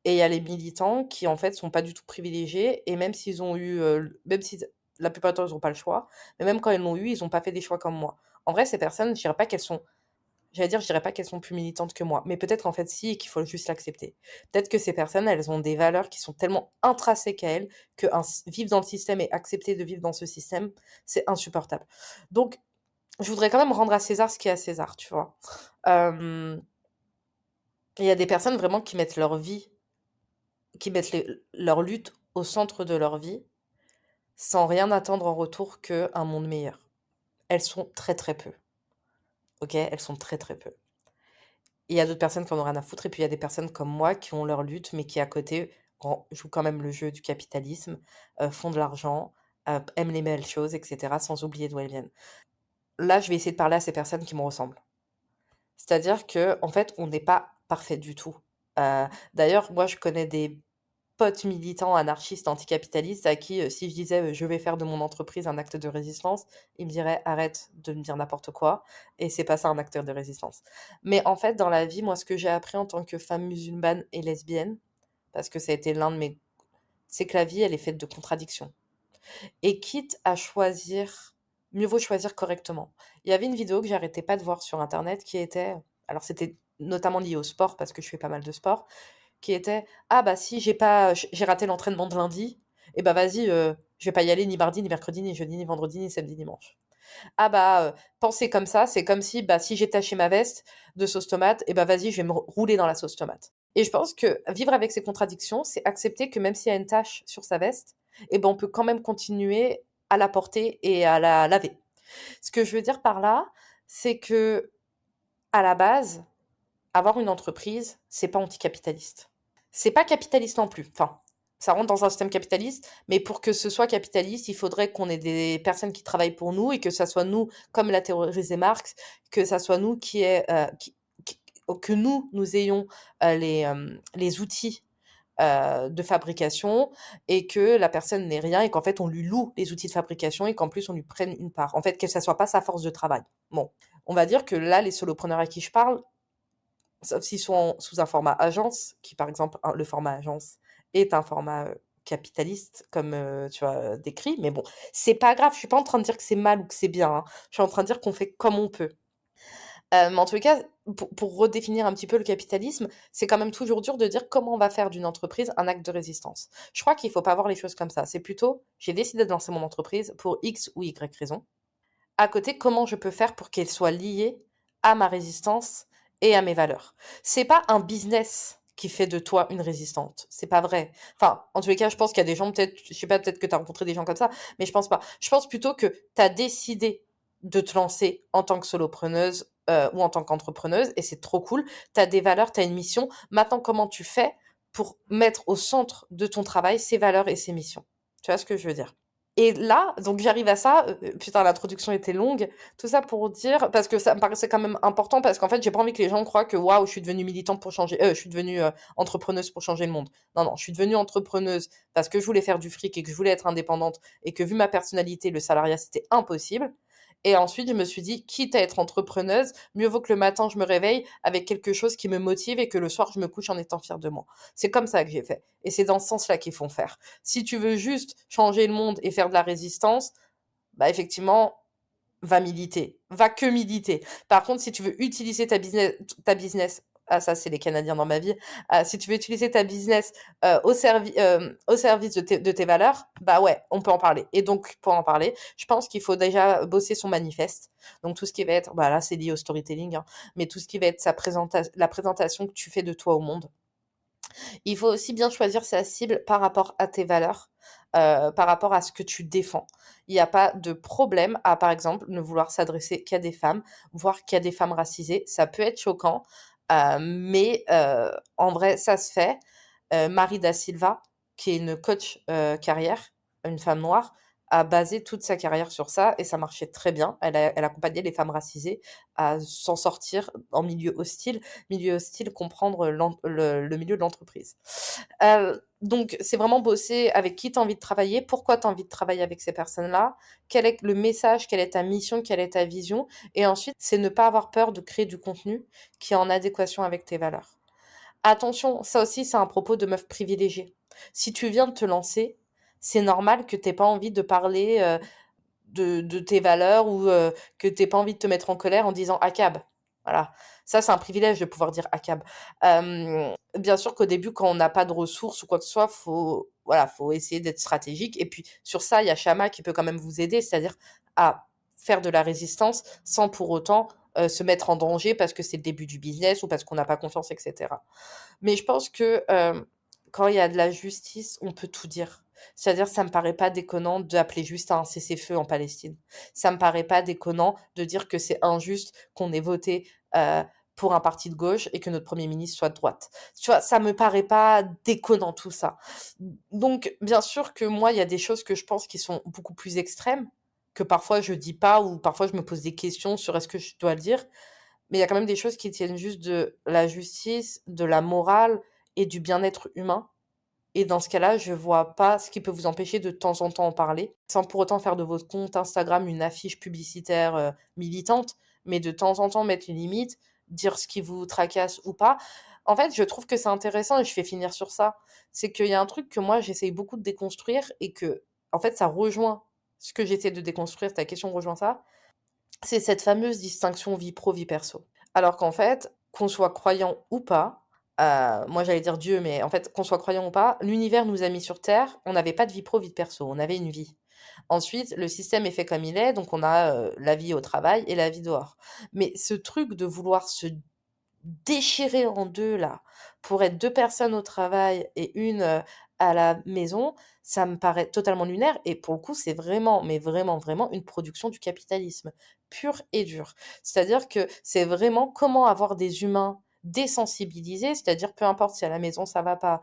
Et il y a les militants qui, en fait, sont pas du tout privilégiés et même s'ils ont eu, même si la plupart du temps, ils ont pas le choix, mais même quand ils l'ont eu, ils ont pas fait des choix comme moi. En vrai, ces personnes, je dirais pas qu'elles sont plus militantes que moi, mais peut-être en fait si et qu'il faut juste l'accepter. Peut-être que ces personnes, elles ont des valeurs qui sont tellement intrinsèques à elles que vivre dans le système et accepter de vivre dans ce système, c'est insupportable. Donc, je voudrais quand même rendre à César ce qui est à César, tu vois? Hem, il y a des personnes vraiment qui mettent leur vie qui mettent leur lutte au centre de leur vie, sans rien attendre en retour qu'un monde meilleur. Elles sont très très peu. Ok? Elles sont très très peu. Il y a d'autres personnes qui en ont rien à foutre, et puis il y a des personnes comme moi qui ont leur lutte, mais qui à côté jouent quand même le jeu du capitalisme, font de l'argent, aiment les belles choses, etc., sans oublier d'où elles viennent. Là, je vais essayer de parler à ces personnes qui me ressemblent. C'est-à-dire que, en fait, on n'est pas parfait du tout. D'ailleurs, moi, je connais des potes militants anarchistes anticapitalistes à qui, si je disais, «Je vais faire de mon entreprise un acte de résistance», ils me diraient: «Arrête de me dire n'importe quoi et c'est pas ça un acteur de résistance». Mais en fait, dans la vie, moi, ce que j'ai appris en tant que femme musulmane et lesbienne, parce que ça a été l'un de mes c'est que la vie, elle est faite de contradictions et quitte à choisir, mieux vaut choisir correctement. Il y avait une vidéo que j'arrêtais pas de voir sur internet qui était alors c'était notamment lié au sport parce que je fais pas mal de sport. qui était: «Ah bah si j'ai raté l'entraînement de lundi, et bah vas-y, je vais pas y aller ni mardi, ni mercredi, ni jeudi, ni vendredi, ni samedi, dimanche. Ah bah, penser comme ça, c'est comme si, bah, si j'ai taché ma veste de sauce tomate, et bah vas-y, je vais me rouler dans la sauce tomate». Et je pense que vivre avec ces contradictions, c'est accepter que même s'il y a une tache sur sa veste, et ben on peut quand même continuer à la porter et à la laver. Ce que je veux dire par là, c'est que à la base, avoir une entreprise, c'est pas anticapitaliste. C'est pas capitaliste non plus. Enfin, ça rentre dans un système capitaliste, mais pour que ce soit capitaliste, il faudrait qu'on ait des personnes qui travaillent pour nous et que ça soit nous, comme l'a théorisé Marx, que ça soit nous qui- que nous ayons les outils de fabrication, et que la personne n'ait rien et qu'en fait on lui loue les outils de fabrication et qu'en plus on lui prenne une part. En fait, que ça soit pas sa force de travail. Bon, on va dire que là, les solopreneurs à qui je parle, sauf s'ils sont sous un format agence, qui par exemple, le format agence est un format capitaliste, comme tu as décrit, mais bon, c'est pas grave, je suis pas en train de dire que c'est mal ou que c'est bien, hein. Je suis en train de dire qu'on fait comme on peut. Mais en tout cas, pour redéfinir un petit peu le capitalisme, c'est quand même toujours dur de dire comment on va faire d'une entreprise un acte de résistance. Je crois qu'il faut pas voir les choses comme ça. C'est plutôt, j'ai décidé de lancer mon entreprise pour X ou Y raison. À côté, comment je peux faire pour qu'elle soit liée à ma résistance et à mes valeurs. C'est pas un business qui fait de toi une résistante. C'est pas vrai. Enfin, en tous les cas, je pense qu'il y a des gens, peut-être, je sais pas, peut-être que tu as rencontré des gens comme ça, mais je pense pas. Je pense plutôt que tu as décidé de te lancer en tant que solopreneuse ou en tant qu'entrepreneuse, et c'est trop cool. Tu as des valeurs, tu as une mission. Maintenant, comment tu fais pour mettre au centre de ton travail ces valeurs et ces missions? Tu vois ce que je veux dire? Et là, donc j'arrive à ça, putain, l'introduction était longue, tout ça pour dire, parce que ça me paraissait quand même important, parce qu'en fait, j'ai pas envie que les gens croient que waouh, je suis devenue militante pour changer, je suis devenue entrepreneuse pour changer le monde. Non, non, je suis devenue entrepreneuse parce que je voulais faire du fric et que je voulais être indépendante, et que vu ma personnalité, le salariat, c'était impossible. Et ensuite, je me suis dit, quitte à être entrepreneuse, mieux vaut que le matin, je me réveille avec quelque chose qui me motive et que le soir, je me couche en étant fière de moi. C'est comme ça que j'ai fait. Et c'est dans ce sens-là qu'il faut faire. Si tu veux juste changer le monde et faire de la résistance, bah effectivement, va militer. Va que militer. Par contre, si tu veux utiliser ta business, ah ça c'est les Canadiens dans ma vie, si tu veux utiliser ta business au service de tes valeurs, bah ouais, on peut en parler. Et donc, pour en parler, je pense qu'il faut déjà bosser son manifeste. Donc tout ce qui va être, bah là c'est lié au storytelling, hein, mais tout ce qui va être la présentation que tu fais de toi au monde. Il faut aussi bien choisir sa cible par rapport à tes valeurs, par rapport à ce que tu défends. Il n'y a pas de problème à, par exemple, ne vouloir s'adresser qu'à des femmes, voire qu'à des femmes racisées. Ça peut être choquant, mais en vrai, ça se fait. Marie da Silva, qui est une coach carrière, une femme noire, a basé toute sa carrière sur ça et ça marchait très bien. Elle accompagnait les femmes racisées à s'en sortir en milieu hostile, comprendre le milieu de l'entreprise. Donc, c'est vraiment bosser avec qui tu as envie de travailler, pourquoi tu as envie de travailler avec ces personnes-là, quel est le message, quelle est ta mission, quelle est ta vision. Et ensuite, c'est ne pas avoir peur de créer du contenu qui est en adéquation avec tes valeurs. Attention, ça aussi, c'est un propos de meuf privilégiée. Si tu viens de te lancer, c'est normal que tu pas envie de parler de tes valeurs, ou que tu pas envie de te mettre en colère en disant ACAB. Voilà. Ça, c'est un privilège de pouvoir dire ACAB. Bien sûr qu'au début, quand on n'a pas de ressources ou quoi que ce soit, faut essayer d'être stratégique. Et puis, sur ça, il y a Shama qui peut quand même vous aider, c'est-à-dire à faire de la résistance sans pour autant se mettre en danger parce que c'est le début du business ou parce qu'on n'a pas confiance, etc. Mais je pense que quand il y a de la justice, on peut tout dire. C'est-à-dire, ça me paraît pas déconnant d'appeler juste à un cessez-feu en Palestine. Ça me paraît pas déconnant de dire que c'est injuste qu'on ait voté pour un parti de gauche et que notre Premier ministre soit de droite. Tu vois, ça me paraît pas déconnant tout ça. Donc, bien sûr que moi, il y a des choses que je pense qui sont beaucoup plus extrêmes, que parfois je dis pas, ou parfois je me pose des questions sur est-ce que je dois le dire. Mais il y a quand même des choses qui tiennent juste de la justice, de la morale et du bien-être humain. Et dans ce cas-là, je vois pas ce qui peut vous empêcher de temps en temps en parler, sans pour autant faire de votre compte Instagram une affiche publicitaire militante, mais de temps en temps mettre une limite, dire ce qui vous tracasse ou pas. En fait, je trouve que c'est intéressant, et je vais finir sur ça. C'est qu'il y a un truc que moi, j'essaye beaucoup de déconstruire, et que, en fait, ça rejoint ce que j'essaie de déconstruire, ta question rejoint ça. C'est cette fameuse distinction vie pro, vie perso. Alors qu'en fait, qu'on soit croyant ou pas, moi j'allais dire Dieu, mais en fait, qu'on soit croyant ou pas, l'univers nous a mis sur Terre, on n'avait pas de vie pro, vie de perso, on avait une vie. Ensuite, le système est fait comme il est, donc on a la vie au travail et la vie dehors. Mais ce truc de vouloir se déchirer en deux là, pour être deux personnes au travail et une à la maison, ça me paraît totalement lunaire. Et pour le coup, c'est vraiment, mais vraiment, vraiment une production du capitalisme, pur et dur. C'est-à-dire que c'est vraiment comment avoir des humains désensibilisés, c'est-à-dire peu importe si à la maison ça va pas,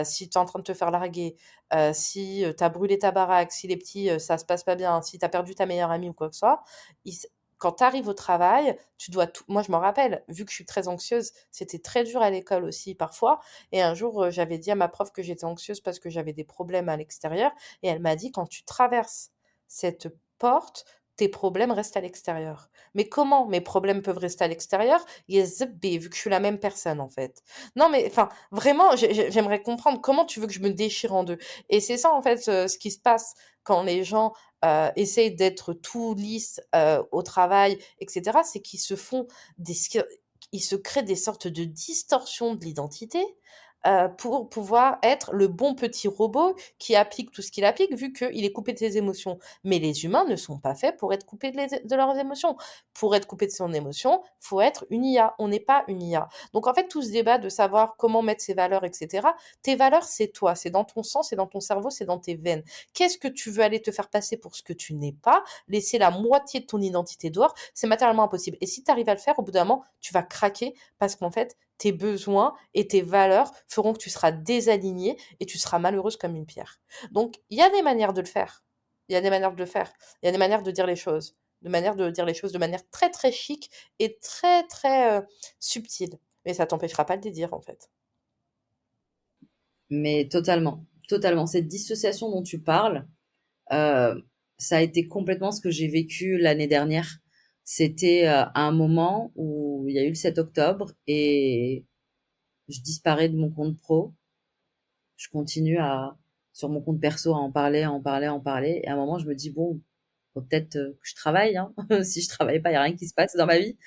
si tu es en train de te faire larguer, si tu as brûlé ta baraque, si les petits, ça se passe pas bien, si tu as perdu ta meilleure amie ou quoi que ce soit, ils quand tu arrives au travail, tu dois tout moi je me rappelle, vu que je suis très anxieuse, c'était très dur à l'école aussi parfois et un jour, j'avais dit à ma prof que j'étais anxieuse parce que j'avais des problèmes à l'extérieur et elle m'a dit: «Quand tu traverses cette porte, tes problèmes restent à l'extérieur». Mais comment mes problèmes peuvent rester à l'extérieur? Yezebé, vu que je suis la même personne en fait. Non mais enfin, vraiment, j'aimerais comprendre comment tu veux que je me déchire en 2? Et c'est ça en fait, ce qui se passe quand les gens essayent d'être tout lisses au travail, etc., c'est qu'ils se font ils se créent des sortes de distorsions de l'identité pour pouvoir être le bon petit robot qui applique tout ce qu'il applique, vu qu'il est coupé de ses émotions. Mais les humains ne sont pas faits pour être coupés de leurs émotions. Pour être coupé de son émotion, faut être une IA. On n'est pas une IA. Donc en fait, tout ce débat de savoir comment mettre ses valeurs, etc., tes valeurs, c'est toi, c'est dans ton sang, c'est dans ton cerveau, c'est dans tes veines. Qu'est-ce que tu veux aller te faire passer pour ce que tu n'es pas? Laisser la moitié de ton identité dehors, c'est matériellement impossible. Et si tu arrives à le faire, au bout d'un moment, tu vas craquer parce qu'en fait, tes besoins et tes valeurs feront que tu seras désaligné et tu seras malheureuse comme une pierre. Donc, il y a des manières de le faire. Il y a des manières de le faire. Il y a des manières de dire les choses. De manière de dire les choses de manière très très chic et très très subtile. Mais ça t'empêchera pas de les dire en fait. Mais totalement, totalement. Cette dissociation dont tu parles, euh, ça a été complètement ce que j'ai vécu l'année dernière. C'était à un moment où il y a eu le 7 octobre et je disparais de mon compte pro. Je continue sur mon compte perso, à en parler, à en parler, à en parler. Et à un moment, je me dis, bon, faut peut-être que je travaille, hein. Si je travaille pas, il y a rien qui se passe dans ma vie.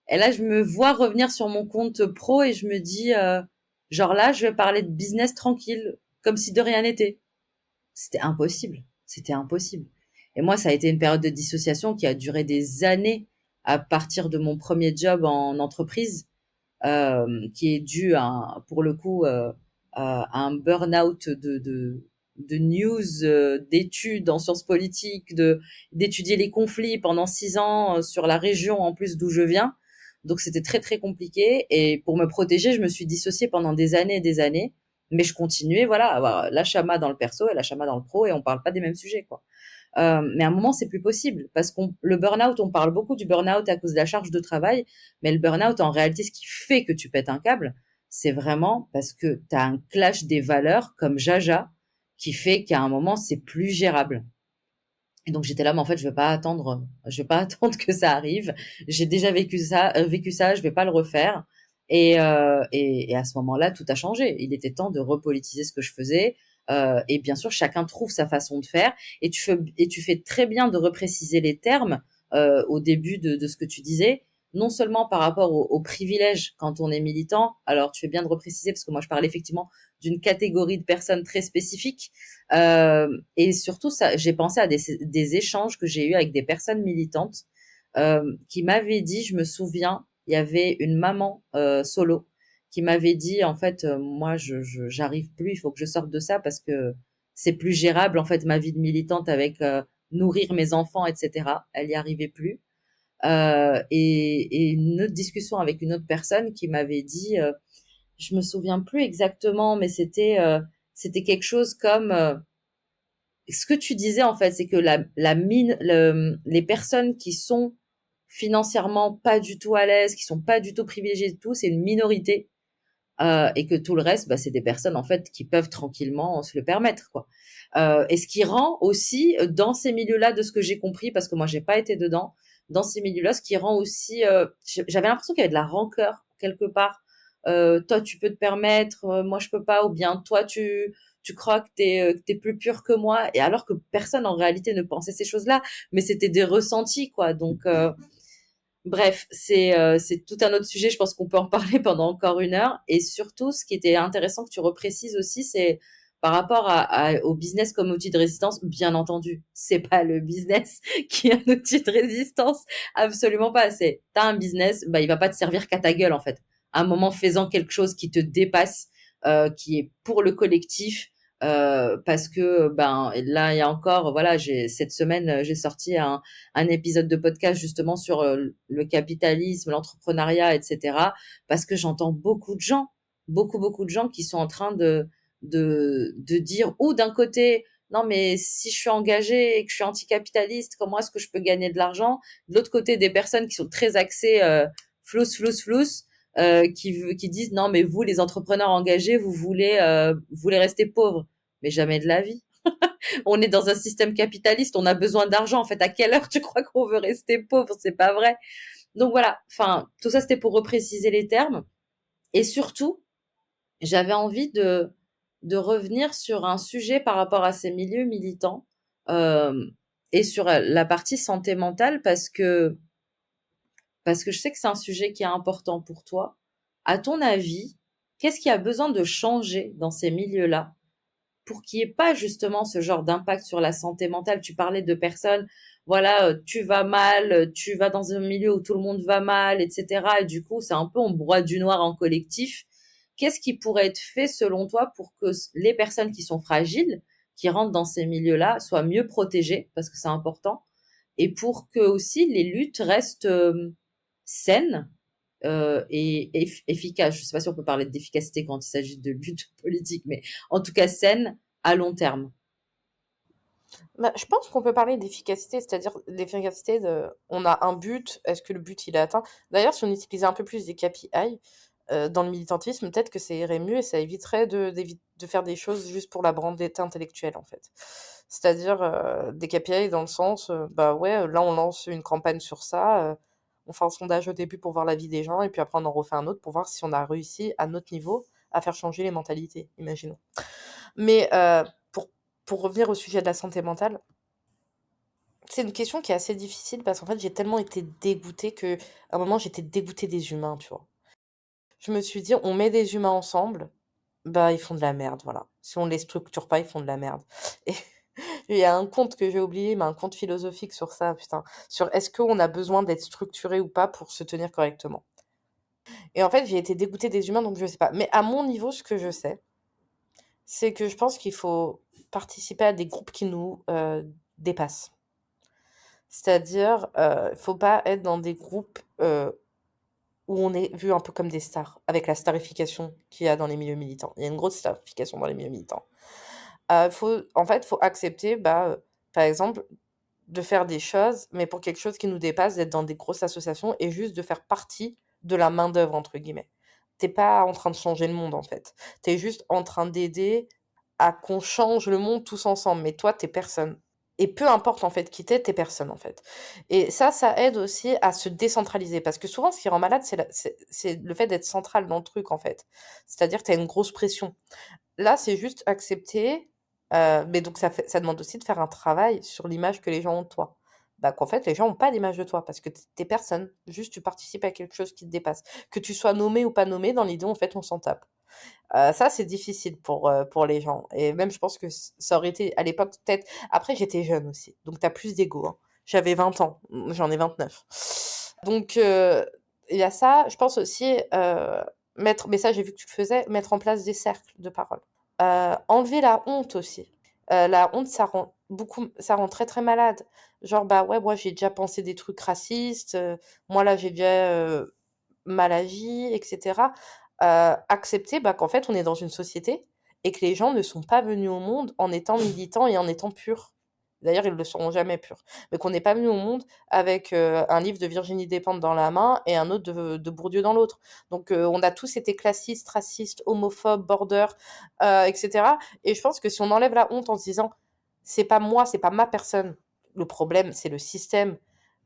Et là, je me vois revenir sur mon compte pro et je me dis, genre là, je vais parler de business tranquille, comme si de rien n'était. C'était impossible. C'était impossible. Et moi, ça a été une période de dissociation qui a duré des années à partir de mon premier job en entreprise, qui est dû à, pour le coup, à un burn-out de news, d'études en sciences politiques, d'étudier les conflits pendant 6 ans sur la région en plus d'où je viens. Donc c'était très très compliqué. Et pour me protéger, je me suis dissociée pendant des années et des années. Mais je continuais, voilà, à avoir la chama dans le perso et la chama dans le pro et on parle pas des mêmes sujets, quoi. Mais à un moment, c'est plus possible parce qu'on le burn-out, on parle beaucoup du burn-out à cause de la charge de travail, mais le burn-out, en réalité, ce qui fait que tu pètes un câble, c'est vraiment parce que tu as un clash des valeurs comme Jaja qui fait qu'à un moment, c'est plus gérable. Et donc j'étais là, mais en fait, je vais pas attendre que ça arrive. J'ai déjà vécu ça, je vais pas le refaire. Et à ce moment-là, tout a changé. Il était temps de repolitiser ce que je faisais. Et bien sûr, chacun trouve sa façon de faire. Et tu fais très bien de repréciser les termes au début de ce que tu disais, non seulement par rapport aux privilèges quand on est militant. Alors, tu fais bien de repréciser parce que moi, je parle effectivement d'une catégorie de personnes très spécifiques. Et surtout, ça, j'ai pensé à des échanges que j'ai eus avec des personnes militantes qui m'avaient dit, je me souviens, il y avait une maman solo qui m'avait dit, en fait, moi, j'arrive plus, il faut que je sorte de ça parce que c'est plus gérable, en fait, ma vie de militante avec nourrir mes enfants, etc. Elle y arrivait plus. Et une autre discussion avec une autre personne qui m'avait dit, je me souviens plus exactement, mais c'était quelque chose comme ce que tu disais en fait, c'est que les personnes qui sont financièrement pas du tout à l'aise, qui sont pas du tout privilégiées et tout, c'est une minorité et que tout le reste, bah, c'est des personnes en fait qui peuvent tranquillement se le permettre quoi. Et ce qui rend aussi dans ces milieux-là, de ce que j'ai compris, parce que moi j'ai pas été dedans, dans ces milieux-là, ce qui rend aussi, j'avais l'impression qu'il y avait de la rancœur quelque part. Toi tu peux te permettre, moi je peux pas, ou bien toi tu crois que t'es plus pur que moi, et alors que personne en réalité ne pensait ces choses-là, mais c'était des ressentis quoi. Donc Bref, c'est tout un autre sujet. Je pense qu'on peut en parler pendant encore 1 heure. Et surtout, ce qui était intéressant que tu reprécises aussi, c'est par rapport au business comme outil de résistance. Bien entendu, c'est pas le business qui est un outil de résistance. Absolument pas. T'as un business, bah, il va pas te servir qu'à ta gueule, en fait. À un moment, faisant quelque chose qui te dépasse, qui est pour le collectif, parce que, ben, là, il y a encore, voilà, cette semaine, j'ai sorti un épisode de podcast justement sur le capitalisme, l'entrepreneuriat, etc. Parce que j'entends beaucoup de gens, beaucoup de gens qui sont en train de dire, ou d'un côté, non mais si je suis engagée et que je suis anticapitaliste, comment est-ce que je peux gagner de l'argent? De l'autre côté, des personnes qui sont très axées flous, qui disent non mais vous les entrepreneurs engagés, vous voulez rester pauvres, mais jamais de la vie. On est dans un système capitaliste, on a besoin d'argent. En fait, à quelle heure tu crois qu'on veut rester pauvre? C'est pas vrai. Donc voilà. Enfin, tout ça, c'était pour repréciser les termes. Et surtout, j'avais envie de revenir sur un sujet par rapport à ces milieux militants, euh, et sur la partie santé mentale parce que je sais que c'est un sujet qui est important pour toi. À ton avis, qu'est-ce qui a besoin de changer dans ces milieux-là pour qu'il n'y ait pas justement ce genre d'impact sur la santé mentale? Tu parlais de personnes, voilà, tu vas mal, tu vas dans un milieu où tout le monde va mal, etc. Et du coup, c'est un peu on broie du noir en collectif. Qu'est-ce qui pourrait être fait selon toi pour que les personnes qui sont fragiles, qui rentrent dans ces milieux-là, soient mieux protégées, parce que c'est important, et pour que aussi les luttes restent saines et efficace. Je ne sais pas si on peut parler d'efficacité quand il s'agit de lutte politique, mais en tout cas saine à long terme. Bah, je pense qu'on peut parler d'efficacité, c'est-à-dire l'efficacité de on a un but, est-ce que le but il est atteint? D'ailleurs, si on utilisait un peu plus des KPI dans le militantisme, peut-être que ça irait mieux et ça éviterait de faire des choses juste pour la branlette intellectuelle en fait. C'est-à-dire des KPI dans le sens, bah ouais, là on lance une campagne sur ça, on fait un sondage au début pour voir l'avis des gens et puis après on en refait un autre pour voir si on a réussi à notre niveau à faire changer les mentalités, imaginons. Mais pour, pour revenir au sujet de la santé mentale, c'est une question qui est assez difficile parce qu'en fait, j'ai tellement été dégoûtée que, à un moment, j'étais dégoûtée des humains, tu vois. Je me suis dit, on met des humains ensemble, bah, ils font de la merde, voilà. Si on les structure pas, ils font de la merde. Et il y a un conte que j'ai oublié, mais un conte philosophique sur ça, putain. Sur est-ce qu'on a besoin d'être structuré ou pas pour se tenir correctement. Et en fait, j'ai été dégoûtée des humains, donc je sais pas. Mais à mon niveau, ce que je sais, c'est que je pense qu'il faut participer à des groupes qui nous dépassent. C'est-à-dire, faut pas être dans des groupes, où on est vu un peu comme des stars, avec la starification qu'il y a dans les milieux militants. Il y a une grosse starification dans les milieux militants. Faut accepter, bah, par exemple, de faire des choses, mais pour quelque chose qui nous dépasse, d'être dans des grosses associations et juste de faire partie de la «main-d'œuvre» entre guillemets. T'es pas en train de changer le monde, en fait. T'es juste en train d'aider à qu'on change le monde tous ensemble, mais toi, t'es personne. Et peu importe en fait qui t'es personne en fait. Et ça aide aussi à se décentraliser parce que souvent ce qui rend malade, c'est le fait d'être central dans le truc en fait. C'est-à-dire que tu as une grosse pression. Là, c'est juste accepter, mais donc ça demande aussi de faire un travail sur l'image que les gens ont de toi. Bah, qu'en fait, les gens ont pas d'image de toi parce que t'es personne. Juste, tu participes à quelque chose qui te dépasse. Que tu sois nommé ou pas nommé, dans l'idée, en fait, on s'en tape. Ça, c'est difficile pour les gens et même je pense que ça aurait été à l'époque peut-être après j'étais jeune aussi, donc tu as plus d'ego, hein. J'avais 20 ans, j'en ai 29. Donc il y a ça. Je pense aussi, mettre mais ça j'ai vu que tu le faisais, mettre en place des cercles de parole. Enlever la honte aussi. La honte, ça rend très, très malade. Genre, bah, ouais, moi j'ai déjà pensé des trucs racistes, moi là j'ai déjà, mal agi et cetera. Accepter, bah, qu'en fait, on est dans une société et que les gens ne sont pas venus au monde en étant militants et en étant purs. D'ailleurs, ils ne le seront jamais purs. Mais qu'on n'est pas venu au monde avec un livre de Virginie Despentes dans la main et un autre de Bourdieu dans l'autre. Donc, on a tous été classistes, racistes, homophobes, border, etc. Et je pense que si on enlève la honte en se disant, c'est pas moi, c'est pas ma personne, le problème, c'est le système,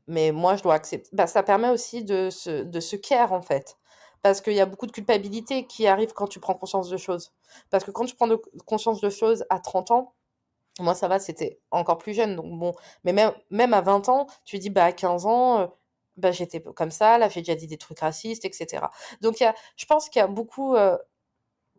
mais moi, je dois accepter. Bah, ça permet aussi de se care, en fait. Parce qu'il y a beaucoup de culpabilité qui arrive quand tu prends conscience de choses. Parce que quand tu prends conscience de choses à 30 ans, moi, ça va, c'était encore plus jeune. Donc bon, mais même à 20 ans, tu dis, bah, à 15 ans, bah, j'étais comme ça, là, j'ai déjà dit des trucs racistes, etc. Donc, je pense qu'il y a beaucoup,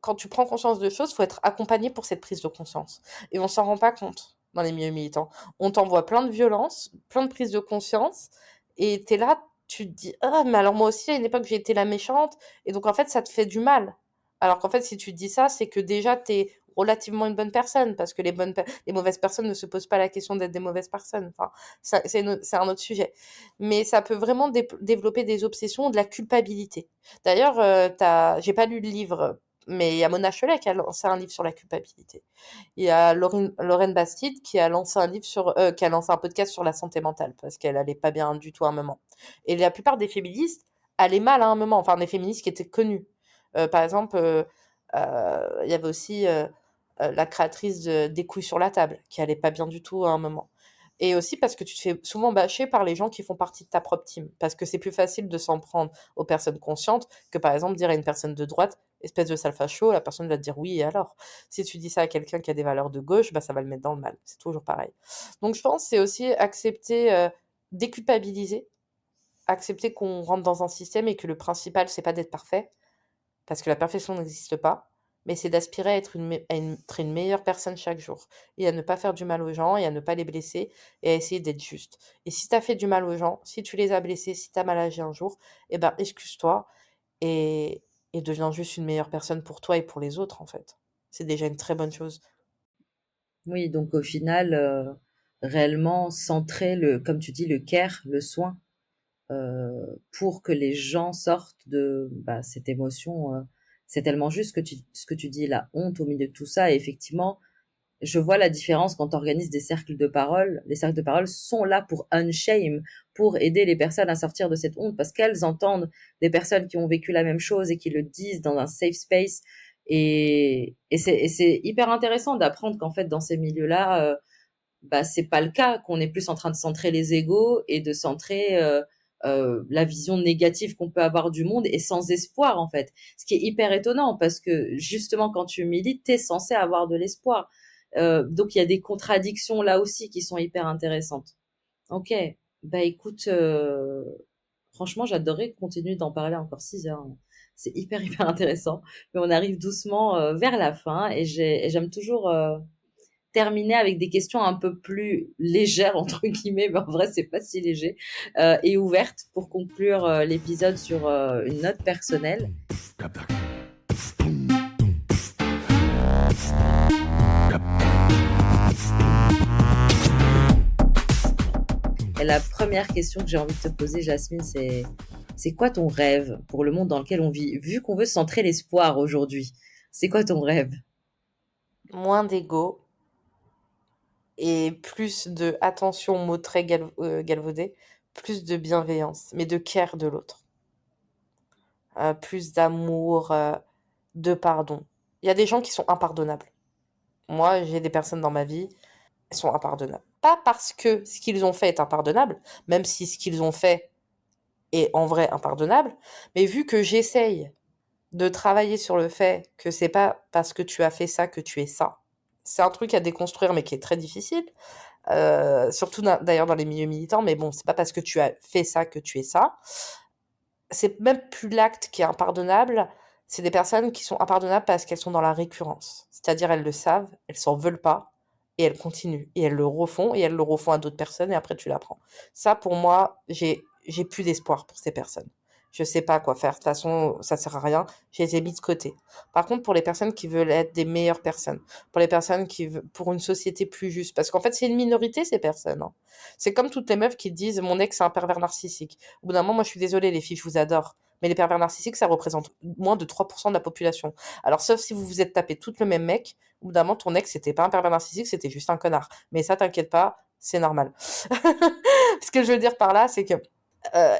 quand tu prends conscience de choses, il faut être accompagné pour cette prise de conscience. Et on s'en rend pas compte dans les milieux militants. On t'envoie plein de violences, plein de prises de conscience, et tu es là, tu te dis, ah, mais alors moi aussi, à une époque, j'ai été la méchante, et donc en fait, ça te fait du mal. Alors qu'en fait, si tu te dis ça, c'est que déjà, tu es relativement une bonne personne, parce que les mauvaises personnes ne se posent pas la question d'être des mauvaises personnes. Enfin, c'est un autre sujet. Mais ça peut vraiment développer des obsessions, de la culpabilité. D'ailleurs, j'ai pas lu le livre, mais il y a Mona Chollet qui a lancé un livre sur la culpabilité. Il y a Lorraine Bastide qui a lancé un livre qui a lancé un podcast sur la santé mentale parce qu'elle allait pas bien du tout à un moment. Et la plupart des féministes allaient mal à un moment, enfin des féministes qui étaient connues. Par exemple, il y avait aussi la créatrice des couilles sur la table qui allait pas bien du tout à un moment. Et aussi parce que tu te fais souvent bâcher par les gens qui font partie de ta propre team. Parce que c'est plus facile de s'en prendre aux personnes conscientes que par exemple dire à une personne de droite, espèce de sale facho, la personne va te dire oui et alors. Si tu dis ça à quelqu'un qui a des valeurs de gauche, bah ça va le mettre dans le mal. C'est toujours pareil. Donc je pense que c'est aussi accepter, déculpabiliser, accepter qu'on rentre dans un système et que le principal c'est pas d'être parfait, parce que la perfection n'existe pas, mais c'est d'aspirer à être une meilleure personne chaque jour, et à ne pas faire du mal aux gens, et à ne pas les blesser, et à essayer d'être juste. Et si tu as fait du mal aux gens, si tu les as blessés, si tu as mal agi un jour, eh ben excuse-toi, et, et deviens juste une meilleure personne pour toi et pour les autres, en fait. C'est déjà une très bonne chose. Oui, donc au final, réellement centrer comme tu dis, le care, le soin, pour que les gens sortent de cette émotion. C'est tellement juste ce que tu dis, la honte au milieu de tout ça. Et effectivement, je vois la différence quand on organise des cercles de parole. Les cercles de parole sont là pour unshame, pour aider les personnes à sortir de cette honte, parce qu'elles entendent des personnes qui ont vécu la même chose et qui le disent dans un safe space. Et c'est hyper intéressant d'apprendre qu'en fait, dans ces milieux-là, c'est pas le cas, qu'on est plus en train de centrer les égos et de centrer la vision négative qu'on peut avoir du monde et sans espoir en fait. Ce qui est hyper étonnant parce que justement quand tu milites, t'es censé avoir de l'espoir. Donc il y a des contradictions là aussi qui sont hyper intéressantes. Ok, bah écoute, franchement j'adorerais continuer d'en parler encore 6 heures. C'est hyper hyper intéressant, mais on arrive doucement vers la fin et j'aime toujours terminer avec des questions un peu plus légères entre guillemets, mais en vrai c'est pas si léger, et ouvertes pour conclure l'épisode sur une note personnelle. Et la première question que j'ai envie de te poser, Jasmine, c'est quoi ton rêve pour le monde dans lequel on vit? Vu qu'on veut centrer l'espoir aujourd'hui, c'est quoi ton rêve? Moins d'ego et plus de, attention, mot très galvaudé, plus de bienveillance, mais de care de l'autre. Plus d'amour, de pardon. Il y a des gens qui sont impardonnables. Moi, j'ai des personnes dans ma vie, elles sont impardonnables. Pas parce que ce qu'ils ont fait est impardonnable, même si ce qu'ils ont fait est en vrai impardonnable, mais vu que j'essaye de travailler sur le fait que c'est pas parce que tu as fait ça que tu es ça. C'est un truc à déconstruire, mais qui est très difficile. Surtout d'ailleurs dans les milieux militants, mais bon, c'est pas parce que tu as fait ça que tu es ça. C'est même plus l'acte qui est impardonnable, c'est des personnes qui sont impardonnables parce qu'elles sont dans la récurrence. C'est-à-dire elles le savent, elles s'en veulent pas, et elles continuent. Et elles le refont à d'autres personnes, et après tu l'apprends. Ça, pour moi, j'ai plus d'espoir pour ces personnes. Je sais pas quoi faire. De toute façon, ça sert à rien. Je les ai mis de côté. Par contre, pour les personnes qui veulent être des meilleures personnes, pour les personnes qui veulent, pour une société plus juste, parce qu'en fait, c'est une minorité, ces personnes, hein. C'est comme toutes les meufs qui disent mon ex c'est un pervers narcissique. Au bout d'un moment, moi je suis désolée, les filles, je vous adore. Mais les pervers narcissiques, ça représente moins de 3% de la population. Alors, sauf si vous vous êtes tapé tout le même mec, au bout d'un moment, ton ex, c'était pas un pervers narcissique, c'était juste un connard. Mais ça, t'inquiète pas, c'est normal. Ce que je veux dire par là, c'est que euh,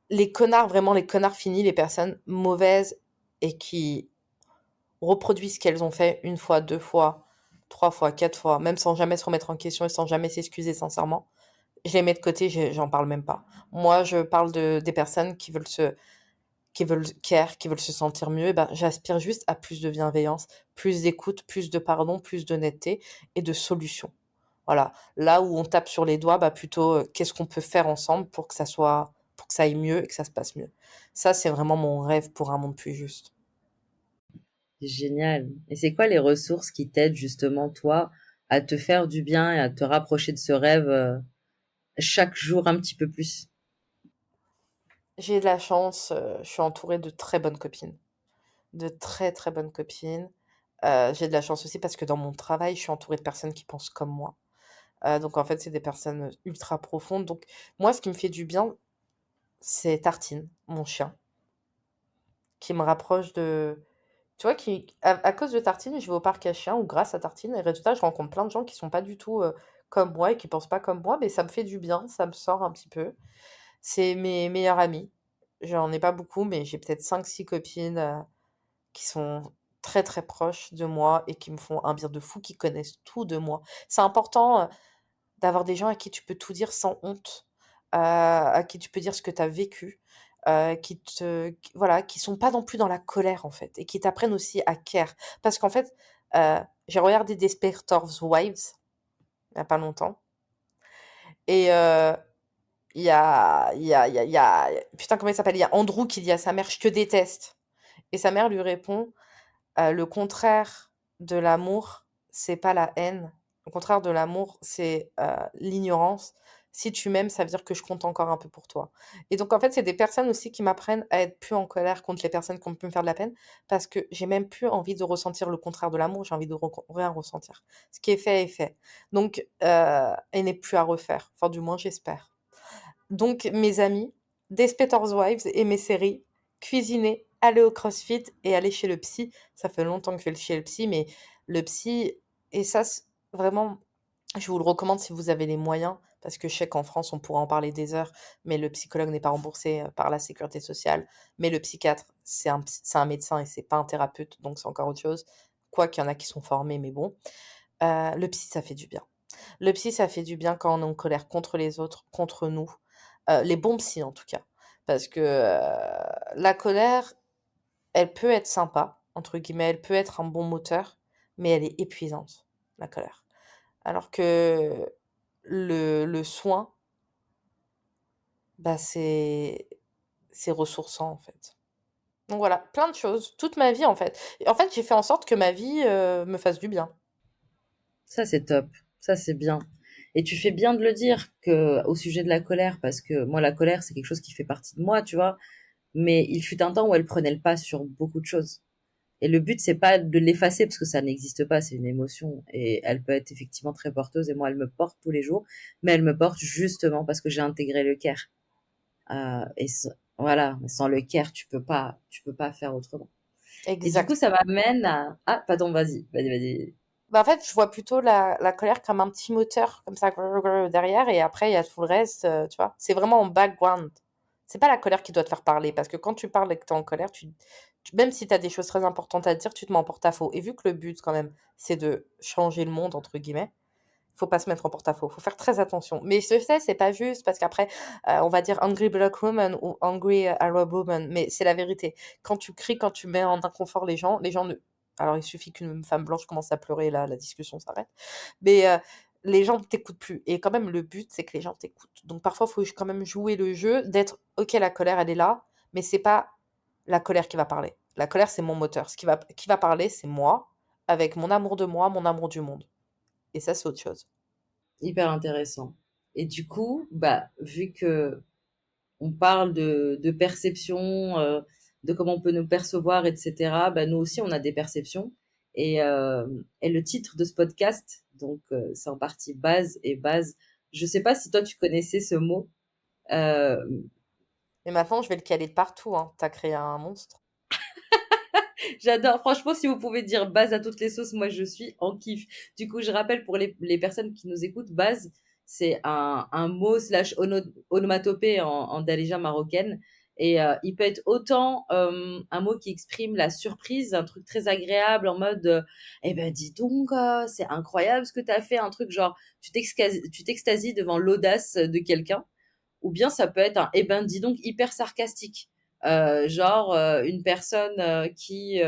les connards, vraiment les connards finis, les personnes mauvaises et qui reproduisent ce qu'elles ont fait une fois, deux fois, trois fois, quatre fois, même sans jamais se remettre en question et sans jamais s'excuser sincèrement, je les mets de côté, j'en parle même pas. Moi, je parle des personnes qui veulent care, qui veulent se sentir mieux. Et ben, j'aspire juste à plus de bienveillance, plus d'écoute, plus de pardon, plus d'honnêteté et de solutions. Voilà. Là où on tape sur les doigts, bah plutôt, qu'est-ce qu'on peut faire ensemble pour que que ça aille mieux et que ça se passe mieux. Ça, c'est vraiment mon rêve pour un monde plus juste. Génial. Et c'est quoi les ressources qui t'aident justement, toi, à te faire du bien et à te rapprocher de ce rêve chaque jour un petit peu plus? J'ai de la chance, je suis entourée de très bonnes copines, de très, très bonnes copines. J'ai de la chance aussi parce que dans mon travail, je suis entourée de personnes qui pensent comme moi. Donc en fait, c'est des personnes, ultra profondes. Donc moi, ce qui me fait du bien, c'est Tartine, mon chien, qui me rapproche de tu vois, à cause de Tartine, je vais au parc à chiens ou grâce à Tartine et résultat, je rencontre plein de gens qui sont pas du tout, comme moi et qui pensent pas comme moi, mais ça me fait du bien, ça me sort un petit peu. C'est mes meilleures amies. J'en ai pas beaucoup, mais j'ai peut-être 5, 6 copines, qui sont très, très proches de moi et qui me font un bien de fou, qui connaissent tout de moi. C'est important, d'avoir des gens à qui tu peux tout dire sans honte, à qui tu peux dire ce que tu as vécu, voilà, qui sont pas non plus dans la colère, en fait, et qui t'apprennent aussi à care. Parce qu'en fait, j'ai regardé Desperate Housewives, il y a pas longtemps et il y a putain, comment il s'appelle? Il y a Andrew qui dit à sa mère: «Je te déteste» et sa mère lui répond: «Le contraire de l'amour, c'est pas la haine. Le contraire de l'amour, c'est, l'ignorance. Si tu m'aimes, ça veut dire que je compte encore un peu pour toi» et donc en fait, c'est des personnes aussi qui m'apprennent à être plus en colère contre les personnes qui ont pu me faire de la peine parce que j'ai même plus envie de ressentir le contraire de l'amour, j'ai envie de rien ressentir. Ce qui est fait est fait. Donc et n'est plus à refaire. Enfin, du moins, j'espère. Donc mes amis, Desperate Wives et mes séries, cuisiner, aller au CrossFit et aller chez le psy. Ça fait longtemps que je vais chez le psy, mais le psy et ça, vraiment, je vous le recommande si vous avez les moyens, parce que je sais qu'en France, on pourra en parler des heures, mais le psychologue n'est pas remboursé par la sécurité sociale. Mais le psychiatre, c'est un médecin et c'est pas un thérapeute, donc c'est encore autre chose. Quoi qu'il y en a qui sont formés, mais bon. Le psy, ça fait du bien. Le psy, ça fait du bien quand on est en colère contre les autres, contre nous. Les bons psys, en tout cas. Parce que la colère, elle peut être sympa, entre guillemets, elle peut être un bon moteur, mais elle est épuisante, la colère. Alors que le soin, bah, c'est ressourçant, en fait. Donc voilà, plein de choses, toute ma vie, en fait. Et en fait, j'ai fait en sorte que ma vie me fasse du bien. Ça, c'est top. Ça, c'est bien. Et tu fais bien de le dire que au sujet de la colère, parce que moi, la colère, c'est quelque chose qui fait partie de moi, tu vois. Mais il fut un temps où elle prenait le pas sur beaucoup de choses. Et le but, c'est pas de l'effacer parce que ça n'existe pas, c'est une émotion et elle peut être effectivement très porteuse et moi, elle me porte tous les jours, mais elle me porte justement parce que j'ai intégré le care. Voilà, sans le care, tu peux pas faire autrement. Et du coup, Exact. ça m'amène à, ah, pardon, vas-y. Bah, en fait, je vois plutôt la colère comme un petit moteur comme ça grrr, grrr, derrière et après il y a tout le reste, tu vois? C'est vraiment en background. C'est pas la colère qui doit te faire parler parce que quand tu parles et que tu es en colère, même si tu as des choses très importantes à dire, tu te mets en porte-à-faux et vu que le but quand même, c'est de «changer le monde» entre guillemets, faut pas se mettre en porte-à-faux, faut faire très attention. Mais je sais, c'est pas juste parce qu'après, on va dire «angry black woman» ou «angry Arab woman», mais c'est la vérité. Quand tu cries, quand tu mets en inconfort les gens ne alors il suffit qu'une femme blanche commence à pleurer, là, la discussion s'arrête. Mais, les gens ne t'écoutent plus et quand même le but, c'est que les gens t'écoutent. Donc parfois, il faut quand même jouer le jeu d'être: «OK, la colère, elle est là, mais c'est pas la colère qui va parler. La colère, c'est mon moteur. Ce qui va parler, c'est moi, avec mon amour de moi, mon amour du monde» et ça, c'est autre chose. Hyper intéressant. Et du coup, bah, vu que on parle de perception, de comment on peut nous percevoir, etc. Bah, nous aussi, on a des perceptions. Et le titre de ce podcast, donc c'est en partie base et base. Je sais pas si toi tu connaissais ce mot. Euh, Et maintenant, je vais le caler de partout, hein. Tu créé un monstre. J'adore. Franchement, si vous pouvez dire base à toutes les sauces, moi je suis en kiff. Du coup, je rappelle pour les personnes qui nous écoutent, base, c'est un mot slash onomatopée en darija marocaine. Et il peut être autant un mot qui exprime la surprise, un truc très agréable en mode eh ben dis donc, c'est incroyable ce que tu as fait, un truc genre tu t'extasies devant l'audace de quelqu'un. Ou bien ça peut être un eh ben dis donc hyper sarcastique. Genre une personne qui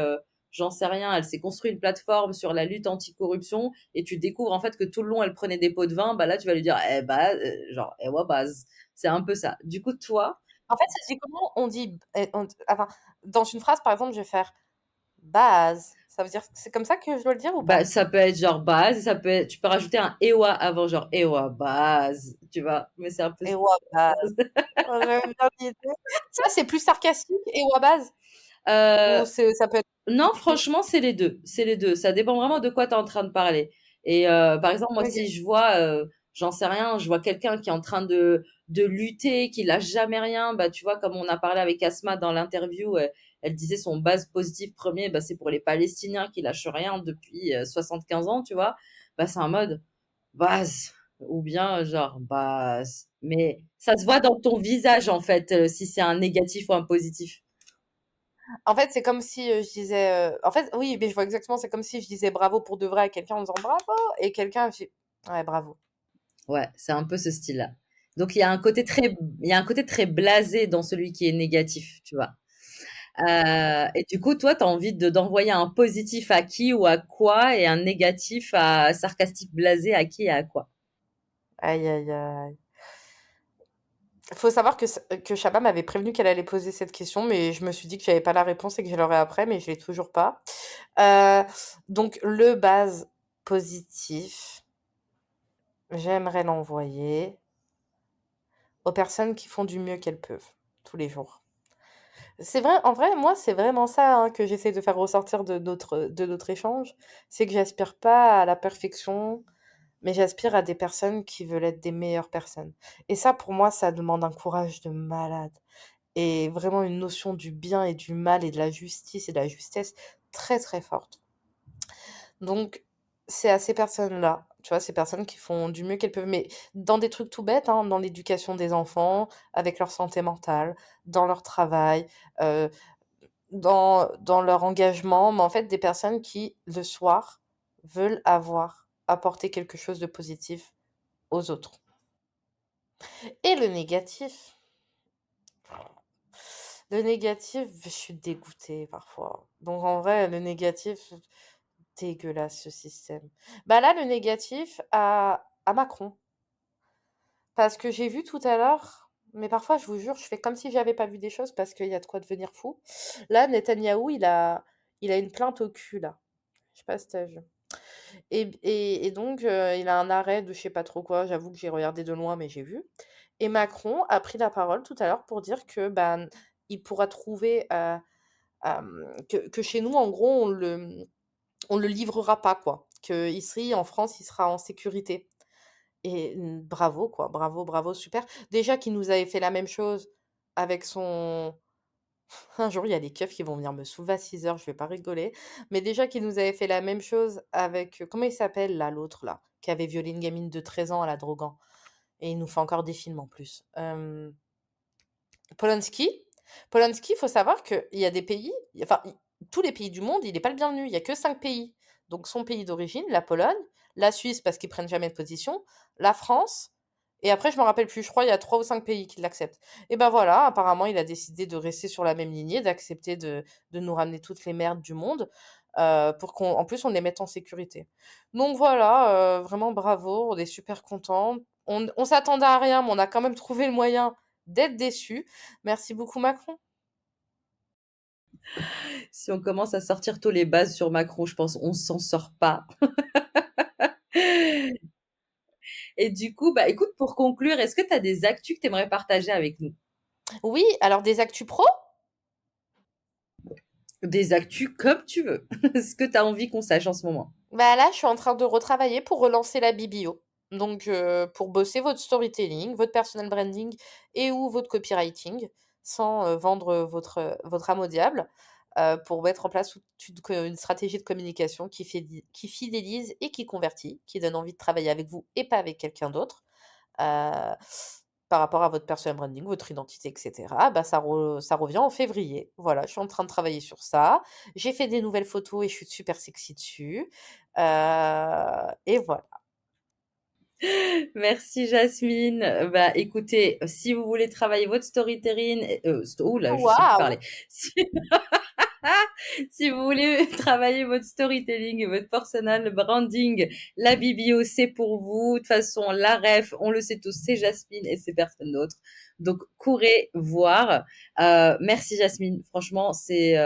j'en sais rien, elle s'est construit une plateforme sur la lutte anticorruption et tu découvres en fait que tout le long elle prenait des pots de vin, bah là tu vas lui dire eh bah genre eh ouais base. C'est un peu ça. Du coup toi, En fait, ça se dit comment? On dit enfin, dans une phrase, par exemple, je vais faire base. Ça veut dire c'est comme ça que je dois le dire ou Bah, pas? ça peut être genre base, ça peut être, tu peux rajouter un ewa avant, genre ewa base, tu vois. Mais c'est un peu Et ça. ouais, base. J'aime bien l'idée. Ça, c'est plus sarcastique et ou à base? Euh, Ou ça peut être non, positif? franchement, c'est les deux. C'est les deux. Ça dépend vraiment de quoi tu es en train de parler. Et par exemple, moi, OK. si je vois, j'en sais rien, je vois quelqu'un qui est en train de lutter, qui lâche jamais rien, bah, tu vois, comme on a parlé avec Asma dans l'interview, elle disait son base positive premier, bah, c'est pour les Palestiniens qui lâchent rien depuis 75 ans, tu vois. Bah, c'est un mode base. Ou bien, genre, base. Mais ça se voit dans ton visage, en fait, si c'est un négatif ou un positif. En fait, c'est comme si, je disais, en fait, oui, mais je vois exactement, c'est comme si je disais bravo pour de vrai à quelqu'un en disant bravo et quelqu'un fait ouais, bravo. Ouais, c'est un peu ce style-là. Donc il y a un côté très blasé dans celui qui est négatif, tu vois. Et du coup, toi, tu as envie d'envoyer un positif à qui ou à quoi et un négatif à sarcastique blasé à qui et à quoi. Aïe, aïe, aïe. Faut savoir que Chaba m'avait prévenu qu'elle allait poser cette question, mais je me suis dit que j'avais pas la réponse et que je l'aurais après, mais je l'ai toujours pas. Heu, donc le base positif, j'aimerais l'envoyer aux personnes qui font du mieux qu'elles peuvent, tous les jours. C'est vrai, en vrai, moi, c'est vraiment ça, hein, que j'essaie de faire ressortir de notre échange. C'est que j'aspire pas à la perfection, mais j'aspire à des personnes qui veulent être des meilleures personnes. Et ça, pour moi, ça demande un courage de malade. Et vraiment une notion du bien et du mal et de la justice et de la justesse très, très forte. Donc, c'est à ces personnes-là, tu vois, ces personnes qui font du mieux qu'elles peuvent, mais dans des trucs tout bêtes, hein, dans l'éducation des enfants, avec leur santé mentale, dans leur travail, euh, dans leur engagement, mais en fait, des personnes qui, le soir, veulent apporter quelque chose de positif aux autres. Et le négatif. Le négatif, je suis dégoûtée parfois. Donc en vrai, le négatif, dégueulasse ce système. Bah là, le négatif à Macron. Parce que j'ai vu tout à l'heure, mais parfois, je vous jure, je fais comme si j'avais pas vu des choses parce qu'il y a de quoi devenir fou. Là, Netanyahou, il a une plainte au cul, là. Je sais pas si t'as vu. Et donc, il a un arrêt de je sais pas trop quoi. J'avoue que j'ai regardé de loin, mais j'ai vu. Et Macron a pris la parole tout à l'heure pour dire que ben, il pourra trouver que chez nous, en gros, on le livrera pas, quoi. Que ici, en France, il sera en sécurité. Et bravo, quoi. Bravo, bravo, super. Déjà qu'il nous avait fait la même chose avec son. Un jour, il y a des keufs qui vont venir me soulever à 6 heures, je vais pas rigoler. Mais déjà qu'il nous avait fait la même chose avec. Comment il s'appelle, là, l'autre, là, qui avait violé une gamine de 13 ans à la droguant. Et il nous fait encore des films en plus. Polanski. Polanski, il faut savoir qu'il y a des pays, enfin, tous les pays du monde, il n'est pas le bienvenu. Il n'y a que 5 pays. Donc, son pays d'origine, la Pologne, la Suisse, parce qu'ils prennent jamais de position, la France, et après, je me rappelle plus, je crois, il y a 3 ou 5 pays qui l'acceptent. Et ben voilà, apparemment, il a décidé de rester sur la même lignée, d'accepter de nous ramener toutes les merdes du monde, pour qu'en plus, on les mette en sécurité. Donc voilà, vraiment bravo, on est super contents. On s'attendait à rien, mais on a quand même trouvé le moyen d'être déçu. Merci beaucoup Macron. Si on commence à sortir tous les bases sur Macron, je pense on s'en sort pas. Et du coup, bah écoute, pour conclure, est-ce que tu as des actus que tu aimerais partager avec nous? Oui, alors des actus pro? Des actus comme tu veux. Ce que tu as envie qu'on sache en ce moment. Bah là, je suis en train de retravailler pour relancer la BBO. Donc, pour bosser votre storytelling, votre personal branding et ou votre copywriting sans vendre votre âme au diable, pour mettre en place une stratégie de communication qui fidélise et qui convertit, qui donne envie de travailler avec vous et pas avec quelqu'un d'autre. Heu, Par rapport à votre personal branding, votre identité et cetera, bah, ça revient en février. Voilà, je suis en train de travailler sur ça. J'ai fait des nouvelles photos et je suis super sexy dessus. Et voilà. Merci Jasmine. Bah écoutez, si vous voulez travailler votre storytelling, oh là, je sais plus Waouh! parler. Si, si vous voulez travailler votre storytelling et votre personal branding, la BBO c'est pour vous. De toute façon, la ref, on le sait tous, c'est Jasmine et c'est personne d'autre. Donc, courez voir. Merci Jasmine. Franchement, c'est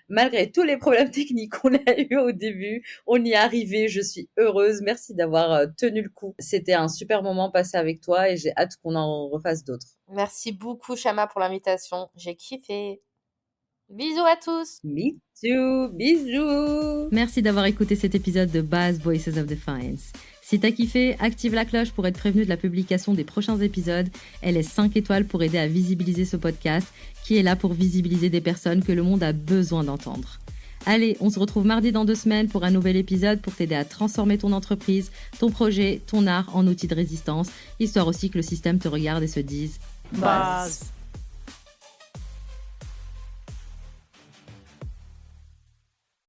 malgré tous les problèmes techniques qu'on a eu au début, on y est arrivé. Je suis heureuse. Merci d'avoir tenu le coup. C'était un super moment passé avec toi et j'ai hâte qu'on en refasse d'autres. Merci beaucoup, Chama, pour l'invitation. J'ai kiffé. Bisous à tous. Me too. Bisous. Merci d'avoir écouté cet épisode de Baz Voices of Defiance. Si t'as kiffé, active la cloche pour être prévenu de la publication des prochains épisodes et laisse 5 étoiles pour aider à visibiliser ce podcast qui est là pour visibiliser des personnes que le monde a besoin d'entendre. Allez, on se retrouve mardi dans 2 semaines pour un nouvel épisode pour t'aider à transformer ton entreprise, ton projet, ton art en outil de résistance, histoire aussi que le système te regarde et se dise « Baz ».